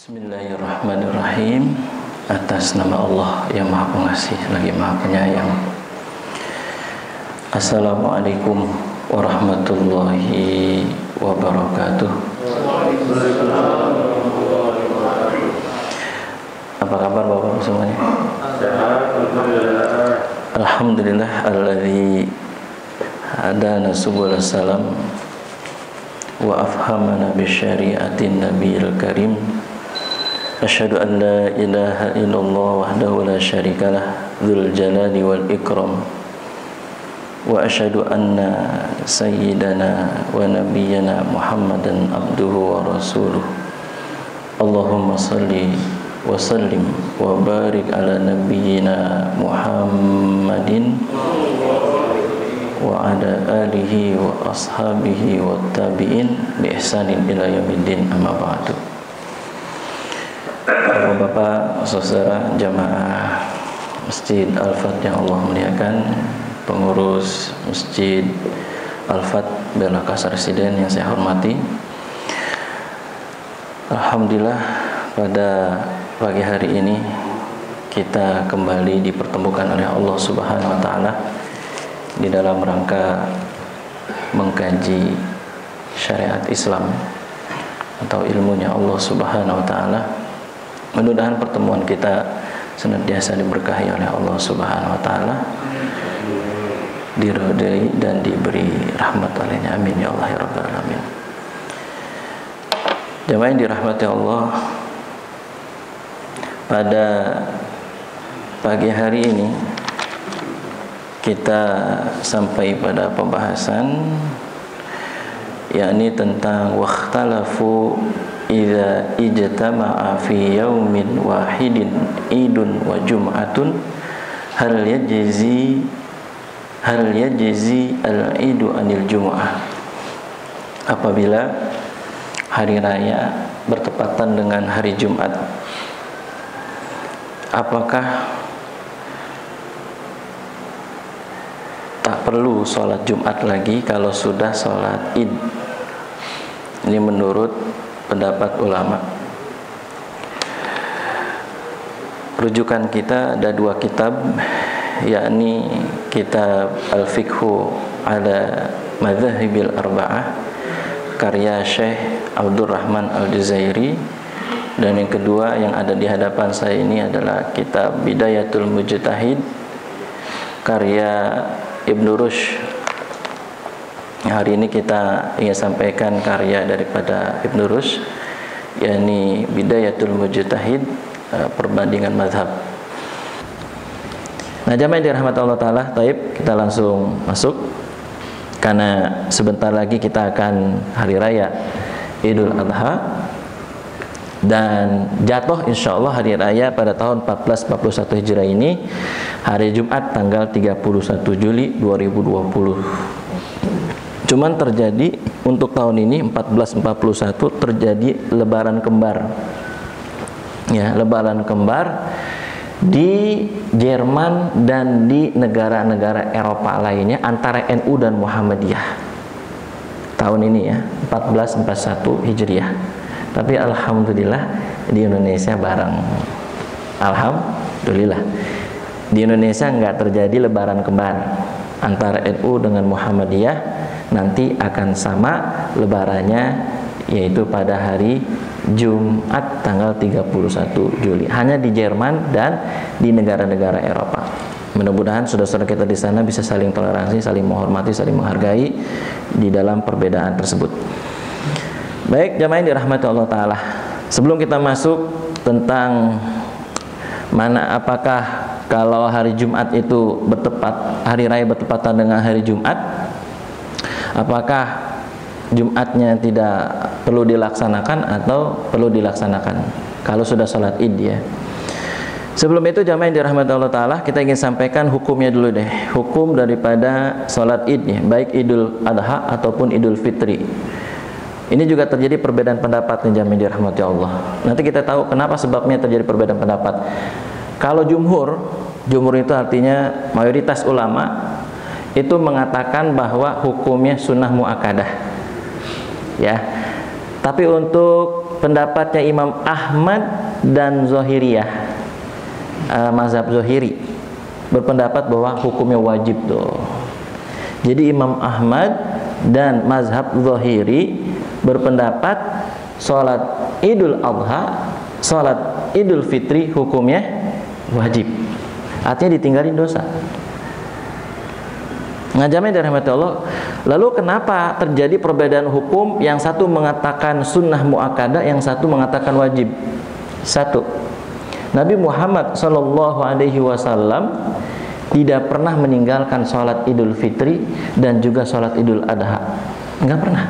Bismillahirrahmanirrahim. Atas nama Allah yang Maha Pengasih lagi Maha Penyayang. Assalamualaikum warahmatullahi wabarakatuh. Apa kabar Bapak semuanya? Alhamdulillah alladzi hadana subul salam wa afhamana bi syariatin nabiyil karim. Asyhadu an la ilaha illallah wahdahu la syarikalah dzul jalali wal ikram wa asyhadu anna sayyidana wa nabiyyana Muhammadan abduhu wa rasuluh. Allahumma salli wa sallim wa barik ala nabiyyina Muhammadin wa ala alihi wa ashabihi wa tabi'in bi ihsanin ila yaumiddin, amma ba'du. Bapak, saudara jamaah Masjid Al-Fat yang Allah muliakan, pengurus Masjid Al-Fat Bela Kasar Residen yang saya hormati. Alhamdulillah pada pagi hari ini kita kembali dipertemukan oleh Allah Subhanahu wa taala di dalam rangka mengkaji syariat Islam atau ilmunya Allah Subhanahu wa taala. Mudah-mudahan pertemuan kita senantiasa diberkahi oleh Allah Subhanahu wa taala, diridai dan diberi rahmat olehnya. Amin ya Allah ya rabbal alamin. Jemaah yang dirahmati Allah, pada pagi hari ini kita sampai pada pembahasan yakni tentang wakhtalafu idza ijtama'a fi yaumin wahidin idun wa jum'atun hal yajzi al-idu anil jum'ah. Apabila hari raya bertepatan dengan hari Jumat, apakah tak perlu sholat Jumat lagi kalau sudah sholat Id? Ini menurut pendapat ulama. Rujukan kita ada dua kitab, yakni kitab Al-Fiqhu ala Madzahibil Arba'ah karya Syekh Abdurrahman Al-Jazairi, dan yang kedua yang ada di hadapan saya ini adalah kitab Bidayatul Mujtahid karya Ibnu Rushd. Hari ini kita ingin sampaikan karya daripada Ibnu Rushd, yakni Bidayatul Mujtahid, perbandingan mazhab. Nah, jamaah yang dirahmati Allah taala, taib, kita langsung masuk karena sebentar lagi kita akan hari raya Idul Adha, dan jatuh insyaallah hari raya pada tahun 1441 Hijriah ini hari Jumat tanggal 31 Juli 2020. Cuman terjadi untuk tahun ini 1441 terjadi lebaran kembar. Ya, lebaran kembar di Jerman dan di negara-negara Eropa lainnya antara NU dan Muhammadiyah. Tahun ini ya, 1441 Hijriah. Tapi alhamdulillah di Indonesia bareng. Alhamdulillah. Di Indonesia enggak terjadi lebaran kembar antara NU dengan Muhammadiyah. Nanti akan sama lebarannya, yaitu pada hari Jumat tanggal 31 Juli, hanya di Jerman dan di negara-negara Eropa. Mudah-mudahan saudara-saudara kita di sana bisa saling toleransi, saling menghormati, saling menghargai di dalam perbedaan tersebut. Baik, jamaah yang dirahmati Allah taala, sebelum kita masuk tentang apakah kalau hari Jumat itu hari raya bertepatan dengan hari Jumat, apakah Jumatnya tidak perlu dilaksanakan atau perlu dilaksanakan kalau sudah sholat Id ya. Sebelum itu jamaah yang dirahmati Allah taala, kita ingin sampaikan hukumnya dulu deh. Hukum daripada sholat Id ya, baik Idul Adha ataupun Idul Fitri. Ini juga terjadi perbedaan pendapat nih jamaah yang dirahmati Allah. Nanti kita tahu kenapa sebabnya terjadi perbedaan pendapat. Kalau jumhur itu artinya mayoritas ulama itu mengatakan bahwa hukumnya sunnah muakkadah. Ya. Tapi untuk pendapatnya Imam Ahmad dan Zahiriyah, mazhab Zahiri berpendapat bahwa hukumnya wajib tuh. Jadi Imam Ahmad dan mazhab Zahiri berpendapat sholat Idul Adha, sholat Idul Fitri hukumnya wajib. Artinya ditinggalin dosa. Ngajamnya dari rahmat Allah. Lalu kenapa terjadi perbedaan hukum? Yang satu mengatakan sunnah muakkadah, yang satu mengatakan wajib. Satu, Nabi Muhammad SAW tidak pernah meninggalkan sholat Idul Fitri dan juga sholat Idul Adha. Enggak pernah.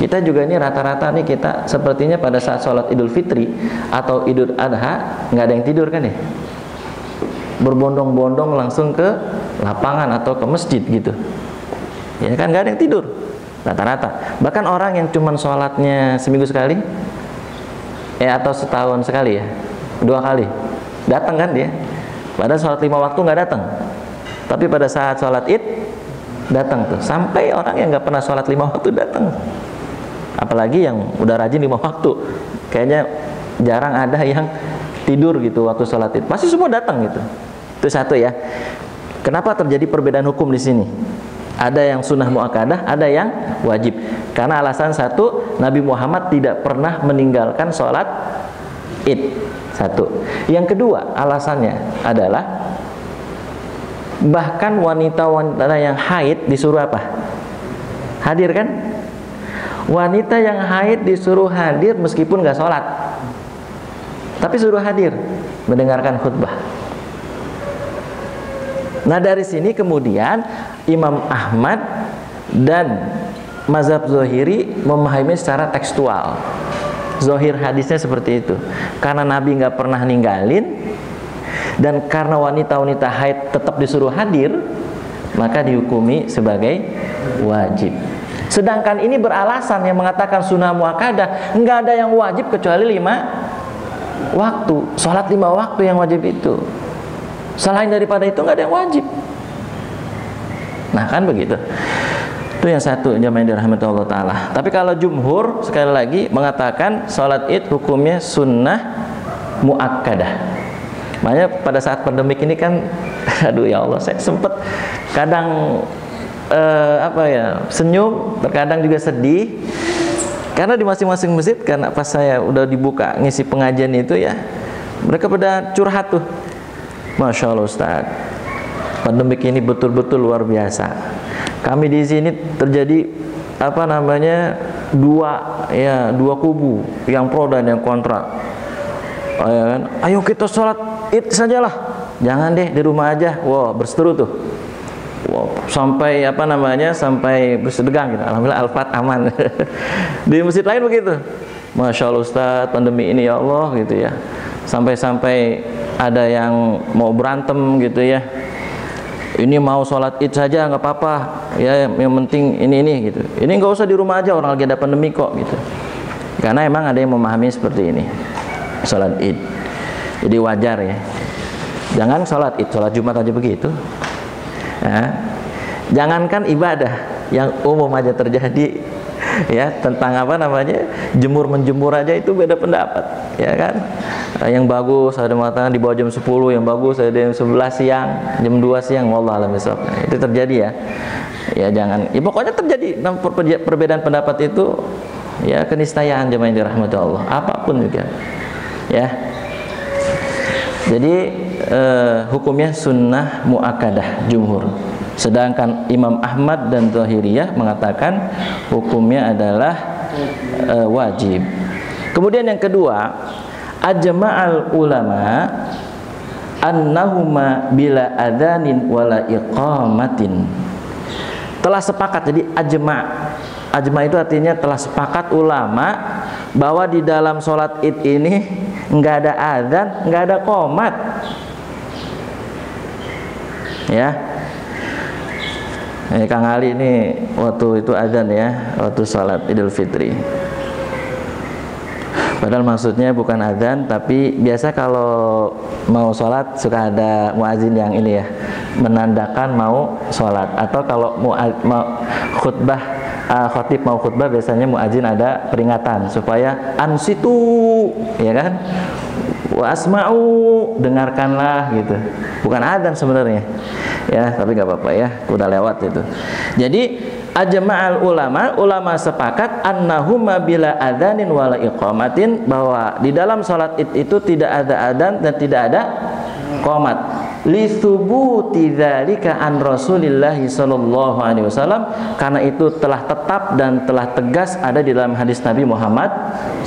Kita juga ini rata-rata nih, kita sepertinya pada saat sholat Idul Fitri atau Idul Adha nggak ada yang tidur kan ya? Berbondong-bondong langsung ke lapangan atau ke masjid gitu. Ya kan, nggak ada yang tidur rata-rata. Bahkan orang yang cuman sholatnya seminggu sekali, atau setahun sekali ya, 2 kali datang kan dia. Padahal sholat 5 waktu nggak datang, tapi pada saat sholat Id datang tuh. Sampai orang yang nggak pernah sholat 5 waktu datang. Apalagi yang udah rajin 5 waktu, kayaknya jarang ada yang tidur gitu waktu sholat Id. Pasti semua datang gitu. Itu satu ya. Kenapa terjadi perbedaan hukum di sini? Ada yang sunnah muakkadah, ada yang wajib. Karena alasan satu, Nabi Muhammad tidak pernah meninggalkan sholat Id. Satu. Yang kedua, alasannya adalah bahkan wanita-wanita yang haid disuruh apa? Hadir kan? Wanita yang haid disuruh hadir meskipun gak sholat, tapi suruh hadir mendengarkan khutbah. Nah dari sini kemudian Imam Ahmad dan mazhab Zahiri memahami secara tekstual. Zahir hadisnya seperti itu. Karena Nabi nggak pernah ninggalin dan karena wanita-wanita haid tetap disuruh hadir, maka dihukumi sebagai wajib. Sedangkan ini beralasan yang mengatakan sunnah muakkadah, nggak ada yang wajib kecuali 5 waktu. Sholat 5 waktu yang wajib itu. Selain daripada itu nggak ada yang wajib. Nah kan begitu. Itu yang satu, jamaah dirahmati Allah Ta'ala. Tapi kalau jumhur sekali lagi mengatakan sholat Id hukumnya sunnah muakkadah. Makanya pada saat pandemik ini kan, aduh ya Allah, saya sempet kadang senyum, terkadang juga sedih. Karena di masing-masing masjid, karena pas saya udah dibuka ngisi pengajian itu ya, mereka pada curhat tuh. Masya Allah Ustaz, pandemik ini betul-betul luar biasa. Kami di sini terjadi dua kubu, yang pro dan yang kontra. Ayo kita sholat Id sajalah, jangan deh di rumah aja. Wow, berseteru tuh. Wow, sampai sampai bersedegang gitu. Alhamdulillah Al-Fat aman. Di masjid lain begitu. Masya Allah Ustaz, pandemi ini ya Allah gitu ya. Sampai-sampai ada yang mau berantem gitu ya. Ini mau sholat Id saja nggak apa-apa ya, yang penting ini gitu. Ini nggak usah di rumah aja, orang lagi ada pandemi kok gitu. Karena emang ada yang memahami seperti ini, sholat Id. Jadi wajar ya. Jangan sholat Id, sholat Jumat aja begitu. Nah, jangankan ibadah yang umum aja terjadi ya, tentang jemur menjemur aja itu beda pendapat ya kan. Yang bagus ada mengatakan di bawah jam 10, yang bagus ada jam 11 siang, jam 2 siang, wallah alam bisawab. Itu terjadi ya. Ya jangan, ya pokoknya terjadi perbedaan pendapat itu ya, keniscayaan jemaah yang dirahmati Allah, apapun juga. Ya. Jadi hukumnya sunnah muakkadah jumhur. Sedangkan Imam Ahmad dan Zahiriyah mengatakan hukumnya adalah wajib. Kemudian yang kedua, ajma'al ulama annahuma bila adzanin wala iqamatin. Telah sepakat, jadi ajma itu artinya telah sepakat ulama bahwa di dalam sholat Id ini nggak ada adzan, nggak ada qomat. Ya. Kang Ali ini waktu itu adzan ya, waktu sholat Idul Fitri. Padahal maksudnya bukan adzan, tapi biasa kalau mau sholat suka ada muazin yang ini ya, menandakan mau sholat. Atau kalau mau khutbah khatib mau khutbah biasanya muadzin ada peringatan supaya ansitu, ya kan, wa asma'u, dengarkanlah gitu. Bukan adzan sebenarnya, ya, tapi nggak apa-apa ya, udah lewat itu. Jadi ajma'al ulama sepakat annahuma bila adzanin wala iqamatin, bahwa di dalam salat id itu tidak ada adzan dan tidak ada qomat. Li thubuti dzalika an Rasulillah sallallahu alaihi wasallam, karena itu telah tetap dan telah tegas ada di dalam hadis Nabi Muhammad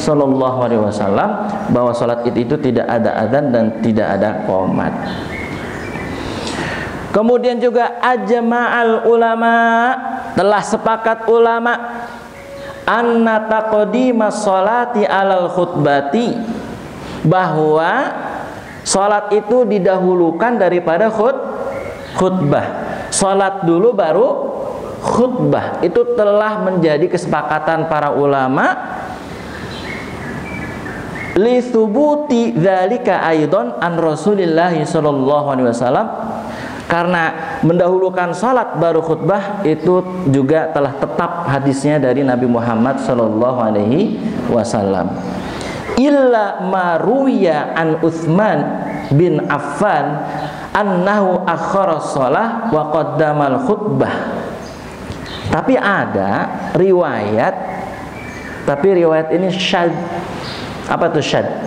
sallallahu alaihi wasallam bahwa salat id itu tidak ada adzan dan tidak ada qomat. Kemudian juga ajma'al ulama, telah sepakat ulama, anna taqdimas sholati alal khutbati, bahwa sholat itu didahulukan daripada khutbah. Sholat dulu baru khutbah. Itu telah menjadi kesepakatan para ulama. Li thubuti dzalika aidan an Rasulillah sallallahu alaihi wasallam, karena mendahulukan salat baru khutbah itu juga telah tetap hadisnya dari Nabi Muhammad sallallahu alaihi wasallam. Illa maruya an Utsman bin Affan annahu akhara shalah wa qaddamal khutbah. Tapi ada riwayat, tapi riwayat ini syadz. Apa tuh syadz?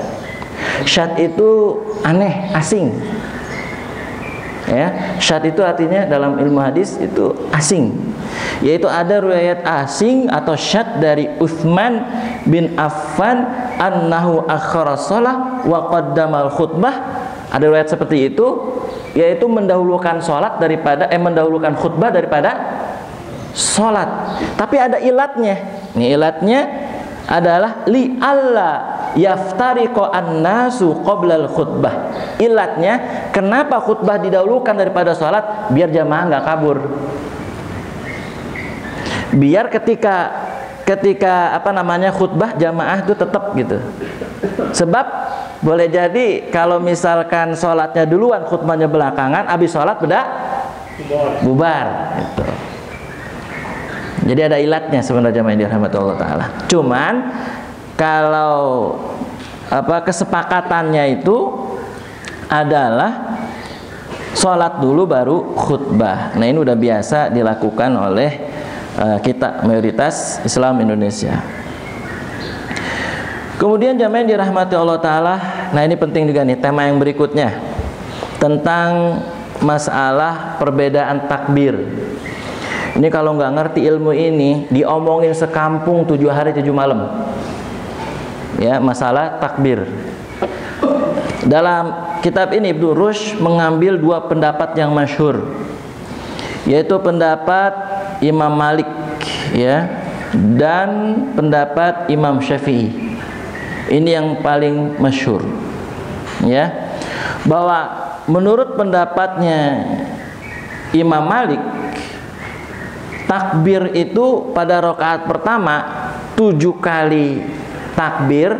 Syadz itu aneh, asing. Ya, syadz itu artinya dalam ilmu hadis itu asing. Yaitu ada riwayat asing atau syadz dari Utsman bin Affan annahu akhara shalah wa qaddamal khutbah. Ada riwayat seperti itu, yaitu mendahulukan salat daripada mendahulukan khutbah daripada salat. Tapi ada ilatnya. Ini ilatnya adalah li alla yaftariqu an-nasu qabla al-khutbah. Ilatnya, kenapa khutbah didahulukan daripada salat? Biar jamaah nggak kabur. Biar ketika khutbah jamaah itu tetap gitu. Sebab boleh jadi kalau misalkan sholatnya duluan, khutbahnya belakangan, habis sholat bubar gitu. Jadi ada ilatnya sebenarnya jamaah yang dirahmati Allah Ta'ala. Cuman kalau kesepakatannya itu adalah sholat dulu baru khutbah. Nah, ini udah biasa dilakukan oleh kita mayoritas Islam Indonesia. Kemudian jamaah yang dirahmati Allah Ta'ala, nah ini penting juga nih tema yang berikutnya, tentang masalah perbedaan takbir. Ini kalau nggak ngerti ilmu ini, diomongin sekampung 7 hari 7 malam. Ya, masalah takbir. Dalam kitab ini Ibnu Rushd mengambil 2 pendapat yang masyhur, yaitu pendapat Imam Malik, ya, dan pendapat Imam Syafi'i. Ini yang paling masyhur, ya, bahwa menurut pendapatnya Imam Malik, takbir itu pada rakaat pertama 7 kali takbir,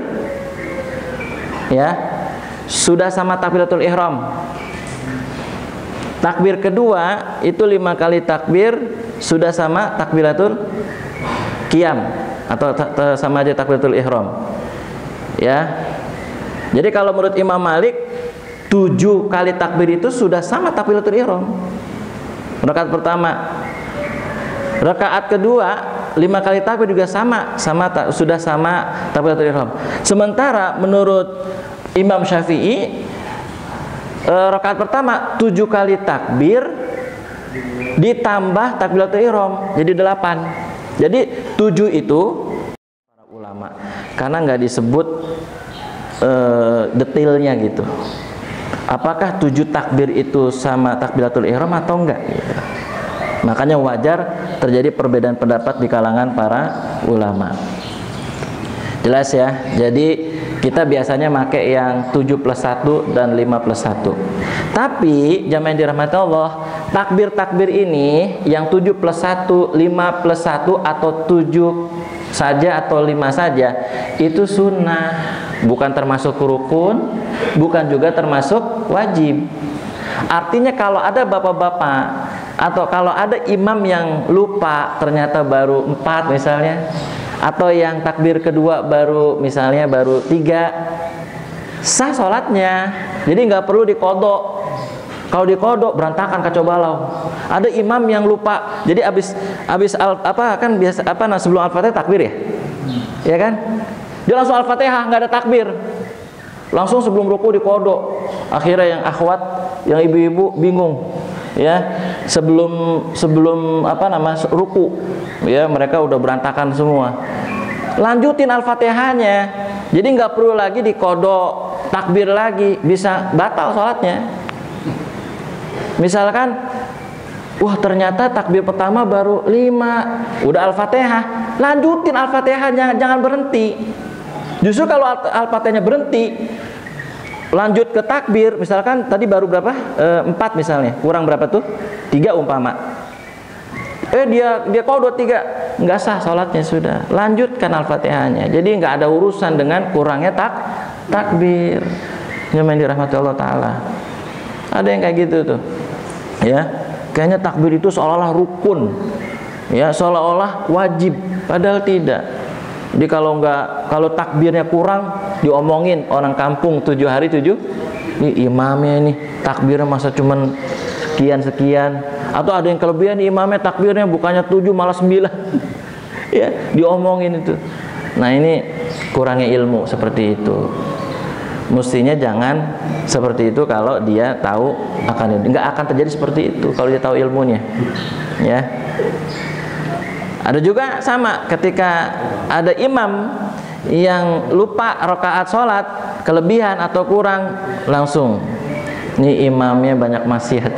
ya, sudah sama takbiratul ihram. Takbir kedua itu 5 kali takbir, sudah sama takbiratul qiyam atau sama aja takbiratul ihram. Ya. Jadi kalau menurut Imam Malik 7 kali takbir itu sudah sama takbiratul ihram. Rakaat pertama. Rakaat kedua 5 kali takbir juga sudah sama takbiratul ihram. Sementara menurut Imam Syafi'i rakaat pertama 7 kali takbir ditambah takbiratul ihram jadi 8. Jadi 7 itu para ulama, karena nggak disebut detailnya gitu. Apakah 7 takbir itu sama takbiratul ihram atau enggak gitu. Makanya wajar terjadi perbedaan pendapat di kalangan para ulama. Jelas ya. Jadi kita biasanya pakai yang 7 plus 1 dan 5 plus 1. Tapi jamaah yang dirahmati Allah, takbir-takbir ini yang 7 plus 1, 5 plus 1 atau 7 saja atau 5 saja, itu sunnah, bukan termasuk rukun, bukan juga termasuk wajib. Artinya kalau ada bapak-bapak Atau kalau ada imam yang lupa ternyata baru 4 misalnya, atau yang takbir kedua baru misalnya baru 3, sah sholatnya. Jadi nggak perlu dikodok. Kalau dikodok berantakan, kacau balau. Ada imam yang lupa, jadi abis sebelum Al-Fatihah takbir ya kan? Dia langsung Al-Fatihah, nggak ada takbir, langsung sebelum ruku dikodok. Akhirnya yang akhwat, yang ibu-ibu bingung, ya, sebelum ruku, ya mereka udah berantakan semua. Lanjutin Al-Fatihahnya, jadi nggak perlu lagi dikodok takbir lagi, bisa batal sholatnya. Misalkan, wah ternyata takbir pertama baru 5, udah Al-Fatihah, lanjutin Al-Fatihahnya, jangan berhenti. Justru kalau Al-Fatihahnya berhenti, lanjut ke takbir, misalkan tadi baru berapa? 4 misalnya, kurang berapa tuh? 3 umpama. Dia kodok 3, nggak sah sholatnya sudah. Lanjutkan Al-Fatihahnya. Jadi nggak ada urusan dengan kurangnya takbir. Yang dirahmati Allah Ta'ala. Ada yang kayak gitu tuh. Ya, kayaknya takbir itu seolah-olah rukun, ya, seolah-olah wajib, padahal tidak. Jadi kalau takbirnya kurang, diomongin orang kampung 7 hari 7. Ini imamnya ini takbirnya masa cuman sekian. Atau ada yang kelebihan, imamnya takbirnya bukannya 7 malah 9. Ya, diomongin itu. Nah, ini kurangnya ilmu seperti itu. Mestinya jangan seperti itu kalau dia tahu nggak akan terjadi seperti itu kalau dia tahu ilmunya, ya. Ada juga sama ketika ada imam yang lupa rakaat sholat kelebihan atau kurang, langsung ini imamnya banyak maksiat.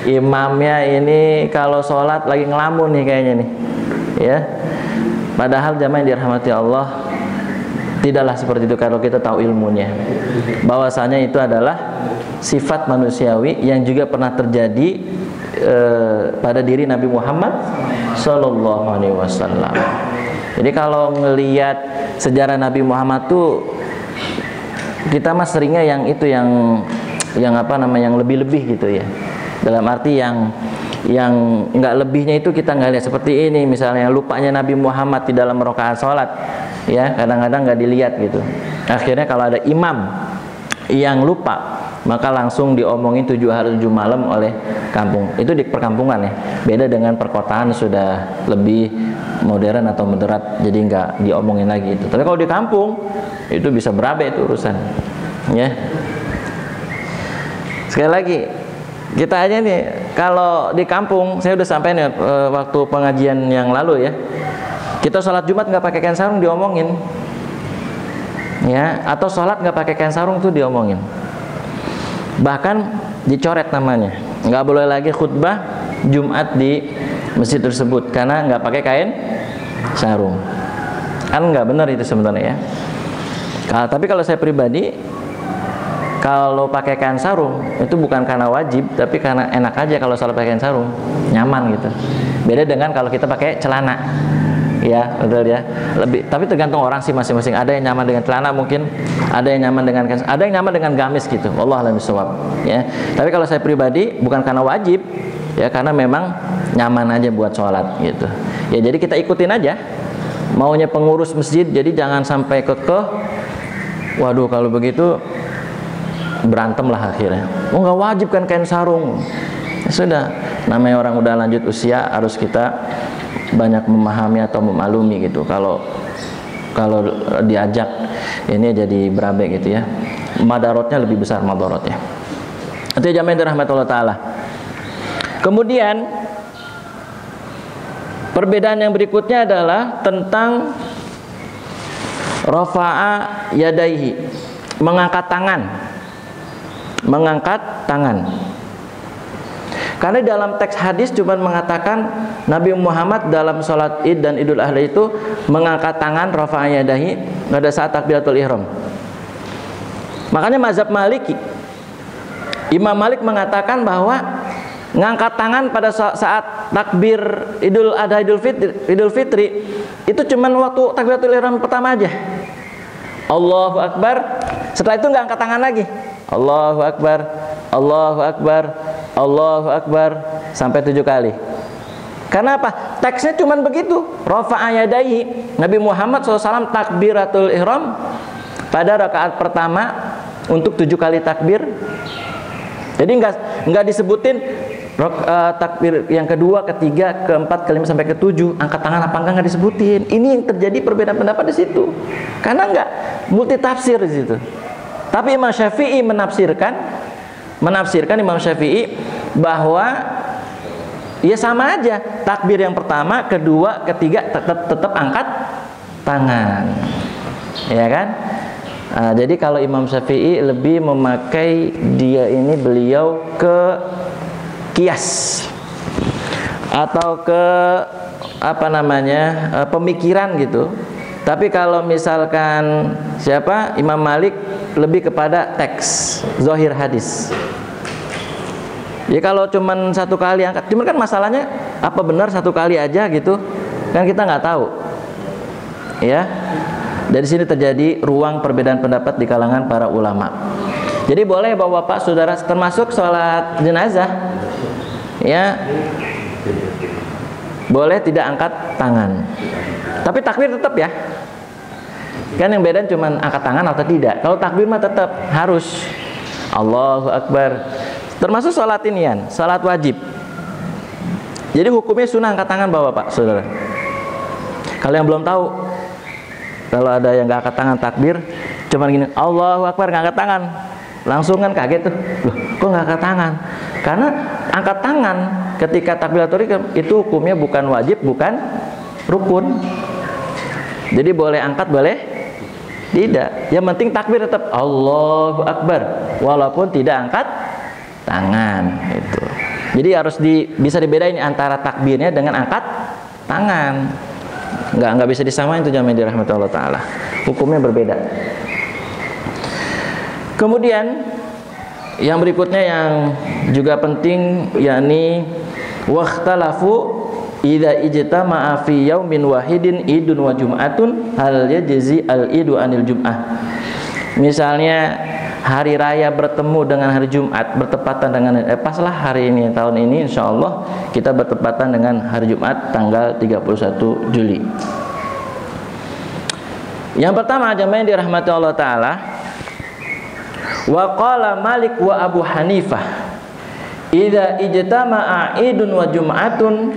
Imamnya ini kalau sholat lagi ngelamun nih kayaknya nih, ya. Padahal jamaah yang dirahmati Allah, tidaklah seperti itu kalau kita tahu ilmunya. Bahwasanya itu adalah sifat manusiawi yang juga pernah terjadi pada diri Nabi Muhammad Sallallahu Alaihi Wasallam. Jadi kalau ngelihat sejarah Nabi Muhammad tuh, kita mah seringnya yang lebih-lebih gitu ya. Dalam arti yang nggak lebihnya itu kita nggak lihat, seperti ini misalnya lupanya Nabi Muhammad di dalam rakaat sholat, ya kadang-kadang nggak dilihat gitu. Akhirnya kalau ada imam yang lupa, maka langsung diomongin 7 hari 7 malam oleh kampung. Itu di perkampungan ya, beda dengan perkotaan sudah lebih modern atau moderat, jadi nggak diomongin lagi itu. Tapi kalau di kampung itu bisa berabe itu urusan, ya. Sekali lagi, kita aja nih kalau di kampung, saya udah sampai nih waktu pengajian yang lalu ya, kita sholat Jumat nggak pakai kain sarung diomongin, ya, atau sholat nggak pakai kain sarung tuh diomongin, bahkan dicoret namanya, nggak boleh lagi khutbah Jumat di masjid tersebut karena nggak pakai kain sarung. Kan nggak benar itu sebenarnya ya. Tapi kalau saya pribadi, kalau pakai kain sarung itu bukan karena wajib, tapi karena enak aja kalau sholat pakai kain sarung, nyaman gitu. Beda dengan kalau kita pakai celana, ya betul ya. Tapi tergantung orang sih masing-masing. Ada yang nyaman dengan celana mungkin, ada yang nyaman dengan ada yang nyaman dengan gamis gitu. Wallahu a'lam bishawab. Ya. Tapi kalau saya pribadi bukan karena wajib, ya karena memang nyaman aja buat sholat gitu. Ya jadi kita ikutin aja maunya pengurus masjid. Jadi jangan sampai kekeh. Waduh kalau begitu berantem lah akhirnya. Oh nggak wajib kan kain sarung. Ya sudah, namanya orang udah lanjut usia, harus kita banyak memahami atau memaklumi gitu. Kalau diajak ini jadi berabe gitu ya, madarotnya lebih besar madarotnya. Itu jamaah rahmatullah taala. Kemudian perbedaan yang berikutnya adalah tentang rafa'a yadaihi, mengangkat tangan. Mengangkat tangan. Karena dalam teks hadis cuma mengatakan Nabi Muhammad dalam sholat Id dan Idul Adha itu mengangkat tangan rafa'a yadaihi pada saat takbiratul ihram. Makanya mazhab Maliki, Imam Malik mengatakan bahwa ngangkat tangan pada saat takbir Idul Adha Idul Fitri itu cuma waktu takbiratul ihram pertama aja. Allahu Akbar. Setelah itu nggak angkat tangan lagi. Allahu Akbar, Allahu Akbar, Allahu Akbar. sampai 7 kali. Karena apa? Teksnya cuma begitu. Rafa'a yadayhi. Nabi Muhammad SAW takbiratul ihram pada rakaat pertama untuk 7 kali takbir. Jadi nggak disebutin takbir yang kedua, ketiga, keempat, kelima sampai ketujuh, angkat tangan apa enggak, nggak disebutin. Ini yang terjadi perbedaan pendapat di situ. Karena nggak multi tafsir di situ. Tapi Imam Syafi'i menafsirkan Imam Syafi'i bahwa ya sama aja. Takbir yang pertama, kedua, ketiga tetap angkat tangan. Ya kan? Jadi kalau Imam Syafi'i lebih memakai beliau ke kias atau ke pemikiran gitu. Tapi kalau misalkan Imam Malik lebih kepada teks zahir hadis. Ya kalau cuman 1 kali angkat, cuman kan masalahnya apa benar 1 kali aja gitu kan, kita nggak tahu. Ya. Dari sini terjadi ruang perbedaan pendapat di kalangan para ulama. Jadi boleh Bapak-bapak, saudara, termasuk sholat jenazah, ya, boleh tidak angkat tangan. Tapi takbir tetap ya. Kan yang beda cuma angkat tangan atau tidak. Kalau takbir mah tetap harus Allahu Akbar. Termasuk sholat inian, sholat wajib. Jadi hukumnya sunnah angkat tangan Bapak-bapak, saudara. Kalau yang belum tahu, kalau ada yang nggak angkat tangan takbir, cuman gini, Allahu Akbar, nggak angkat tangan, langsung kan kaget tuh, loh, kok nggak angkat tangan? Karena angkat tangan ketika takbiratul ihram itu hukumnya bukan wajib, bukan rukun. Jadi boleh angkat, boleh tidak. Yang penting takbir tetap Allahu Akbar, walaupun tidak angkat tangan. Itu. Jadi harus bisa dibedain antara takbirnya dengan angkat tangan. Nggak bisa disamain itu jamaah dirahmati Allah Ta'ala. Hukumnya berbeda. Kemudian yang berikutnya yang juga penting, yakni wakhtalafu idza ijtama'a fi yaumin wahidin idun wa jum'atun hal yajzi al-idu anil jum'ah. Misalnya hari raya bertemu dengan hari Jumat, bertepatan dengan paslah hari ini, tahun ini insya Allah kita bertepatan dengan hari Jumat tanggal 31 Juli. Yang pertama jamaah yang dirahmati Allah Ta'ala, wa qala Malik wa Abu Hanifah idza ijtama'a idun wa jum'atun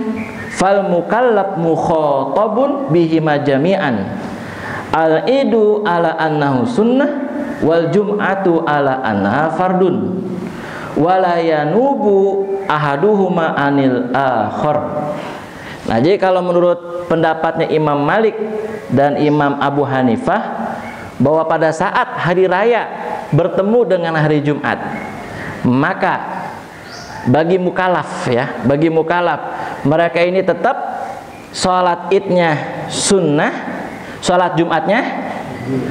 fal mukallaf mukhatabun bihima jami'an al idu ala annahu sunnah wal jum'atu ala anha fardun wala yanubu ahaduhuma anil akhar. Nah, jadi kalau menurut pendapatnya Imam Malik dan Imam Abu Hanifah bahwa pada saat hari raya bertemu dengan hari Jumat, maka bagi mukalaf mereka ini tetap sholat idnya sunnah, sholat Jumatnya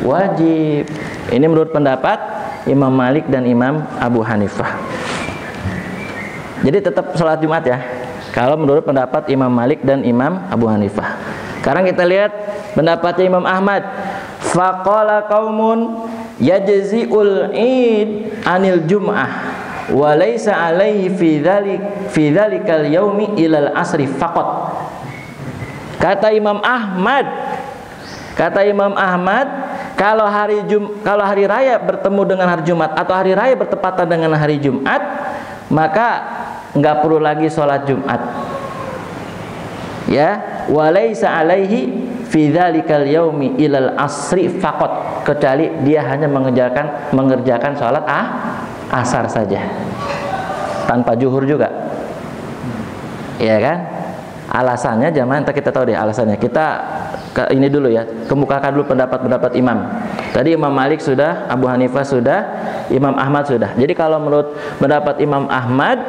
wajib. Ini menurut pendapat Imam Malik dan Imam Abu Hanifah. Jadi tetap sholat Jumat ya, kalau menurut pendapat Imam Malik dan Imam Abu Hanifah. Sekarang kita lihat pendapatnya Imam Ahmad. Faqala qaumun yajzi'ul id anil jum'ah wa laysa alaihi fi dzalikal yaumi ilal asri faqat. Kata Imam Ahmad, kalau hari raya bertemu dengan hari Jumat atau hari raya bertepatan dengan hari Jumat, maka nggak perlu lagi sholat Jumat. Ya, walaysa alaihi fi dzalikal yaumi ilal asri faqat, kecuali dia hanya mengerjakan sholat asar saja, tanpa zuhur juga. Iya kan? Alasannya jamaah, nanti kita tahu deh alasannya. Kita ini dulu ya, kemukakan dulu pendapat imam. Tadi Imam Malik sudah, Abu Hanifah sudah, Imam Ahmad sudah. Jadi kalau menurut pendapat Imam Ahmad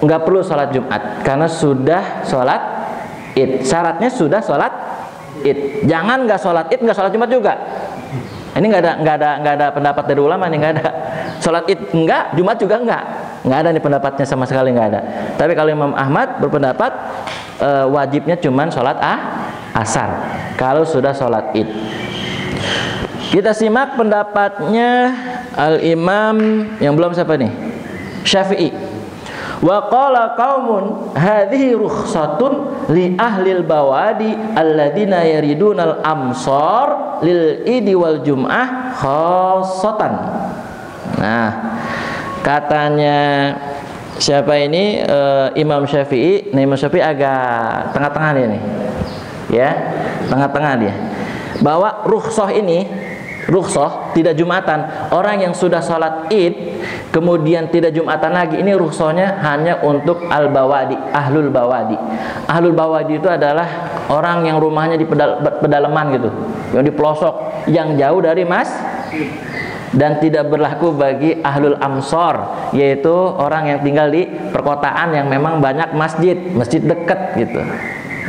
nggak perlu sholat Jumat karena sudah sholat Id. Syaratnya sudah sholat Id. Jangan nggak sholat Id, nggak sholat Jumat juga. Ini nggak ada pendapat dari ulama nih, nggak ada. Sholat Id enggak, Jumat juga nggak ada nih pendapatnya sama sekali, nggak ada. Tapi kalau Imam Ahmad berpendapat wajibnya cuman sholat asar kalau sudah sholat Id. Kita simak pendapatnya Al-Imam yang belum siapa nih? Syafi'i. Wa qala qaumun hadhihi rukhsatun li ahlil bawadi alladzina yaridunal amsar lil idi wal jum'ah khassatan. Nah, katanya siapa ini? Imam Syafi'i. Nah, Imam Syafi'i agak tengah-tengah dia nih. Ya, tengah-tengah dia. Bahwa rukhsah ini, rukhsah tidak Jumatan. Orang yang sudah sholat Id kemudian tidak Jumatan lagi, ini rukhsahnya hanya untuk al-bawadi, ahlul bawadi. Ahlul bawadi itu adalah orang yang rumahnya di pedalaman gitu, yang di pelosok, yang jauh dari masjid. Dan tidak berlaku bagi ahlul amsor, yaitu orang yang tinggal di perkotaan yang memang banyak masjid dekat gitu.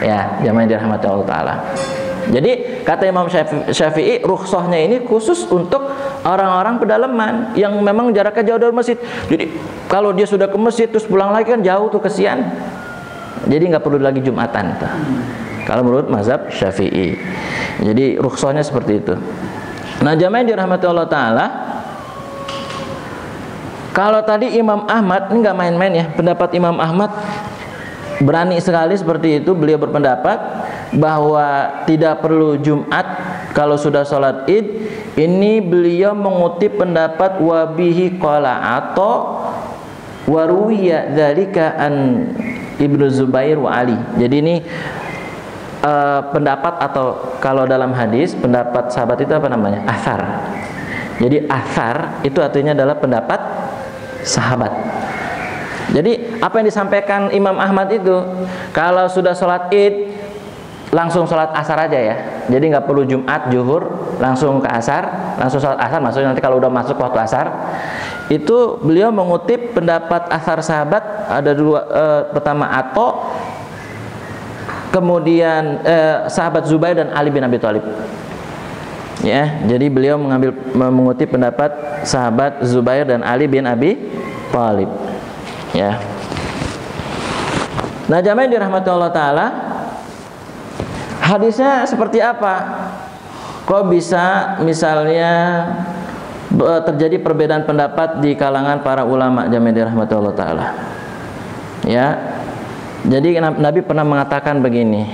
Ya, jamaah dirahmati Allah Ta'ala. Jadi kata Imam Syafi'i, rukhsahnya ini khusus untuk orang-orang pedalaman yang memang jaraknya jauh dari masjid. Jadi kalau dia sudah ke masjid terus pulang lagi kan jauh tuh, kesian. Jadi nggak perlu lagi Jumatan tuh. Kalau menurut mazhab Syafi'i. Jadi rukhsahnya seperti itu. Nah, jamaah yang dirahmati Allah Ta'ala, kalau tadi Imam Ahmad, ini nggak main-main ya, pendapat Imam Ahmad berani sekali seperti itu. Beliau berpendapat bahwa tidak perlu Jumat kalau sudah sholat Id. Ini beliau mengutip pendapat wabihi qala atau waruwiya dzalika an Ibnu Zubair wa Ali. Jadi ini pendapat, atau kalau dalam hadis pendapat sahabat itu apa namanya? Athar. Jadi athar itu artinya adalah pendapat sahabat. Jadi apa yang disampaikan Imam Ahmad itu, kalau sudah sholat Id langsung sholat asar aja ya. Jadi nggak perlu Jumat, Zuhur, langsung ke asar, langsung sholat asar. Maksudnya nanti kalau udah masuk waktu asar, itu beliau mengutip pendapat athar sahabat. Ada dua, pertama Ato, kemudian sahabat Zubair dan Ali bin Abi Thalib. Ya, jadi beliau mengutip pendapat sahabat Zubair dan Ali bin Abi Thalib. Ya. Nah, jamaah yang dirahmati Allah Ta'ala, hadisnya seperti apa? Kok bisa misalnya terjadi perbedaan pendapat di kalangan para ulama, jamaah yang dirahmati Allah Ta'ala? Ya. Jadi Nabi pernah mengatakan begini,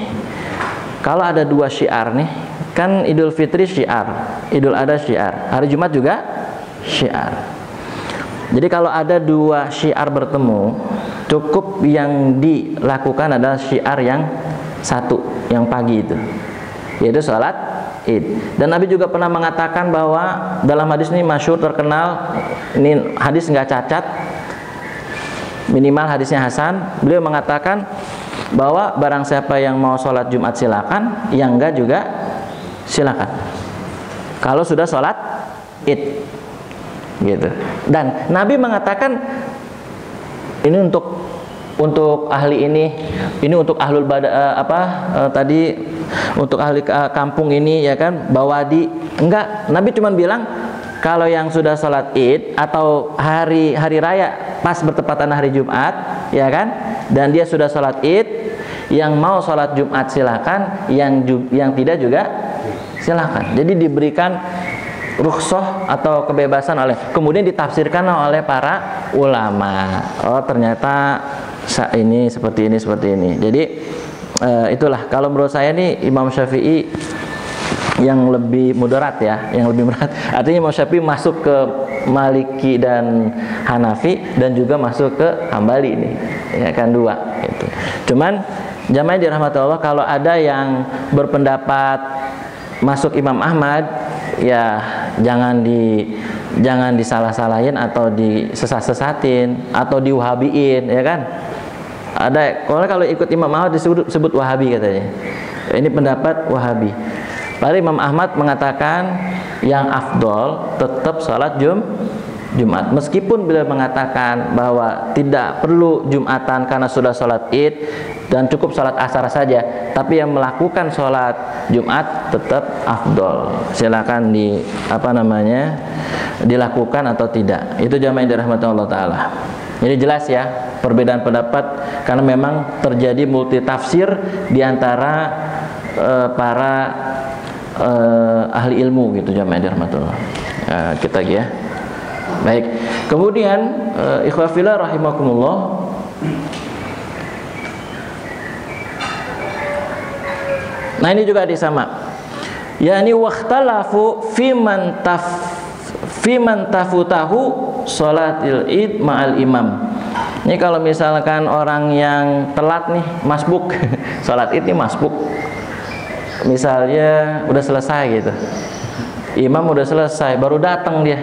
kalau ada dua syiar nih, kan Idul Fitri syiar, Idul Adha syiar, hari Jumat juga syiar. Jadi kalau ada dua syiar bertemu, cukup yang dilakukan adalah syiar yang satu, yang pagi itu, yaitu sholat Id. Dan Nabi juga pernah mengatakan bahwa dalam hadis ini masyhur terkenal, ini hadis nggak cacat, minimal hadisnya hasan. Beliau mengatakan bahwa barang siapa yang mau sholat Jumat silakan, yang enggak juga silakan kalau sudah sholat Id gitu. Dan Nabi mengatakan ini untuk ahli ini untuk ahlul tadi untuk ahli kampung ini, ya kan, bawadi. Enggak, Nabi cuma bilang kalau yang sudah sholat Id atau hari raya pas bertepatan hari Jumat, ya kan, dan dia sudah sholat Id, yang mau sholat Jumat silakan, yang tidak juga silakan. Jadi diberikan rukhsah atau kebebasan kemudian ditafsirkan oleh para ulama. Oh, ternyata ini seperti ini. Jadi itulah kalau menurut saya nih Imam Syafi'i yang lebih moderat ya, yang lebih moderat. Artinya Imam Syafi'i masuk ke Maliki dan Hanafi dan juga masuk ke Hambali ini, ya kan, dua gitu. Cuman jamaah dirahmati Allah, kalau ada yang berpendapat masuk Imam Ahmad, ya jangan disalah-salahin atau disesat-sesatin atau diwahabiin, ya kan. Ada kalau ikut Imam Ahmad disebut Wahabi katanya. Ini pendapat Wahabi. Padahal Imam Ahmad mengatakan yang afdol tetap sholat Jumat. Meskipun beliau mengatakan bahwa tidak perlu Jumatan karena sudah sholat Id dan cukup sholat asar saja, tapi yang melakukan sholat Jumat tetap afdol. Silakan dilakukan atau tidak. Itu jamaah yang dirahmati Allah Ta'ala. Jadi jelas ya perbedaan pendapat karena memang terjadi multi tafsir di antara para ahli ilmu gitu, jamaah dirahmatullah. Kita lagi ya. Baik. Kemudian ikhwafillah rahimakumullah, Nah ini juga disama. Yani wakhtalafu fiman tafutahu sholatil id ma'al imam. Ini kalau misalkan orang yang telat nih, masbuk, sholat id ini masbuk. Misalnya udah selesai gitu, imam udah selesai, baru datang dia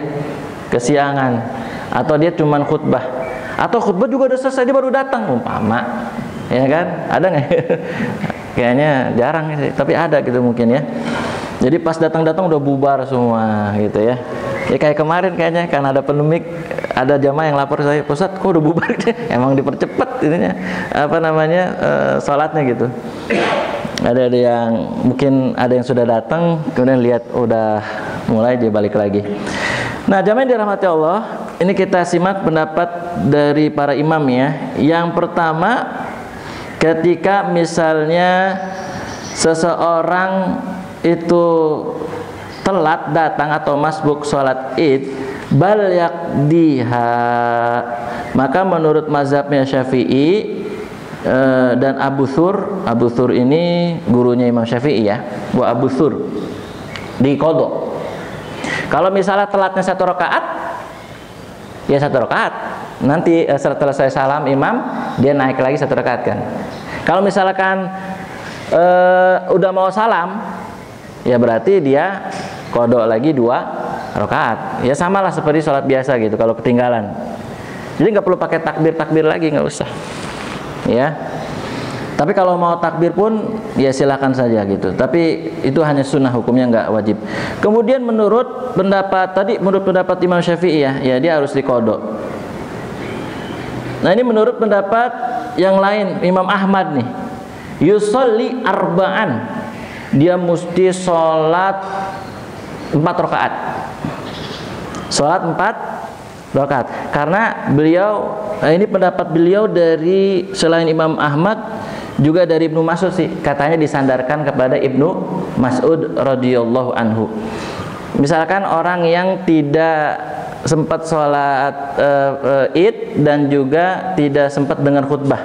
kesiangan, atau dia cuman khutbah, atau khutbah juga udah selesai dia baru datang, umpama, ya kan? Ada nggak? Kayaknya jarang sih, tapi ada gitu mungkin ya. Jadi pas datang-datang udah bubar semua gitu ya. Ya kayak kemarin kayaknya karena ada pandemik, ada jamaah yang lapor saya, Ustaz kok udah bubar? Emang dipercepat ininya, sholatnya gitu. Ada yang mungkin ada yang sudah datang, kemudian lihat udah mulai dia balik lagi. Nah, jamaah yang dirahmati Allah, ini kita simak pendapat dari para imam ya. Yang pertama, ketika misalnya seseorang itu telat datang atau masbuk sholat id, bal yaqdiha, maka menurut mazhabnya Syafi'i dan Abu Thur ini gurunya Imam Syafi'i ya, Wa Abu Thur, di qadha. Kalau misalnya telatnya 1 rakaat, ya 1 rakaat. Nanti setelah selesai salam imam, dia naik lagi 1 rakaat kan. Kalau misalkan udah mau salam, ya berarti dia qadha lagi 2 rakaat. Ya samalah seperti sholat biasa gitu kalau ketinggalan. Jadi nggak perlu pakai takbir lagi, nggak usah. Ya. Tapi kalau mau takbir pun ya silakan saja gitu. Tapi itu hanya sunnah, hukumnya nggak wajib. Kemudian menurut pendapat Imam Syafi'i ya dia harus diqadha. Nah ini menurut pendapat yang lain Imam Ahmad nih, yusolli arba'an, dia mesti sholat 4 rakaat. Sholat 4 rakaat. Karena beliau, ini pendapat beliau dari selain Imam Ahmad, juga dari Ibnu Mas'ud sih, katanya disandarkan kepada Ibnu Mas'ud radhiyallahu anhu. Misalkan orang yang tidak sempat sholat id dan juga tidak sempat dengar khutbah,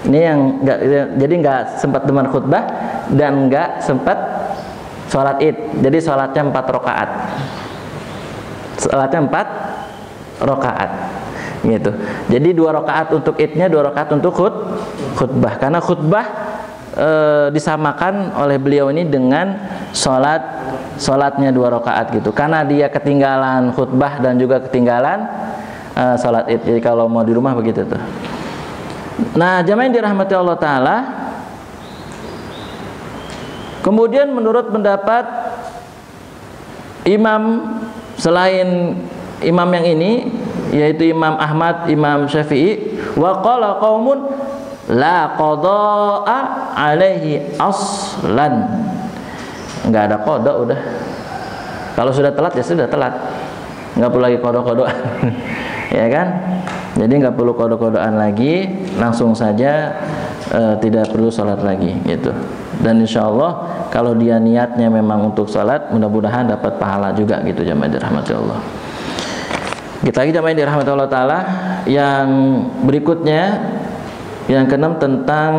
ini yang nggak sempat dengar khutbah dan nggak sempat sholat id, jadi sholatnya 4 rakaat. Sholatnya 4 rakaat gitu. Jadi 2 rakaat untuk idnya, 2 rakaat untuk khutbah. Karena khutbah disamakan oleh beliau ini dengan sholatnya 2 rakaat gitu. Karena dia ketinggalan khutbah dan juga ketinggalan sholat id. Jadi kalau mau di rumah begitu tuh. Nah, jamaah yang dirahmati Allah Ta'ala, kemudian menurut pendapat imam selain imam yang ini, yaitu Imam Ahmad, Imam Syafi'i, wa qala qaumun la qada'a alaihi aslan, nggak ada qada udah. Kalau sudah telat ya sudah telat, nggak perlu lagi qada-qadaan. Ya kan? Jadi nggak perlu qada-qadaan lagi, langsung saja tidak perlu sholat lagi gitu. Dan insya Allah kalau dia niatnya memang untuk sholat, mudah-mudahan dapat pahala juga gitu, jamaah dirahmati Allah. Kita lagi jamaah dirahmati Allah Ta'ala. Yang berikutnya, yang keenam, tentang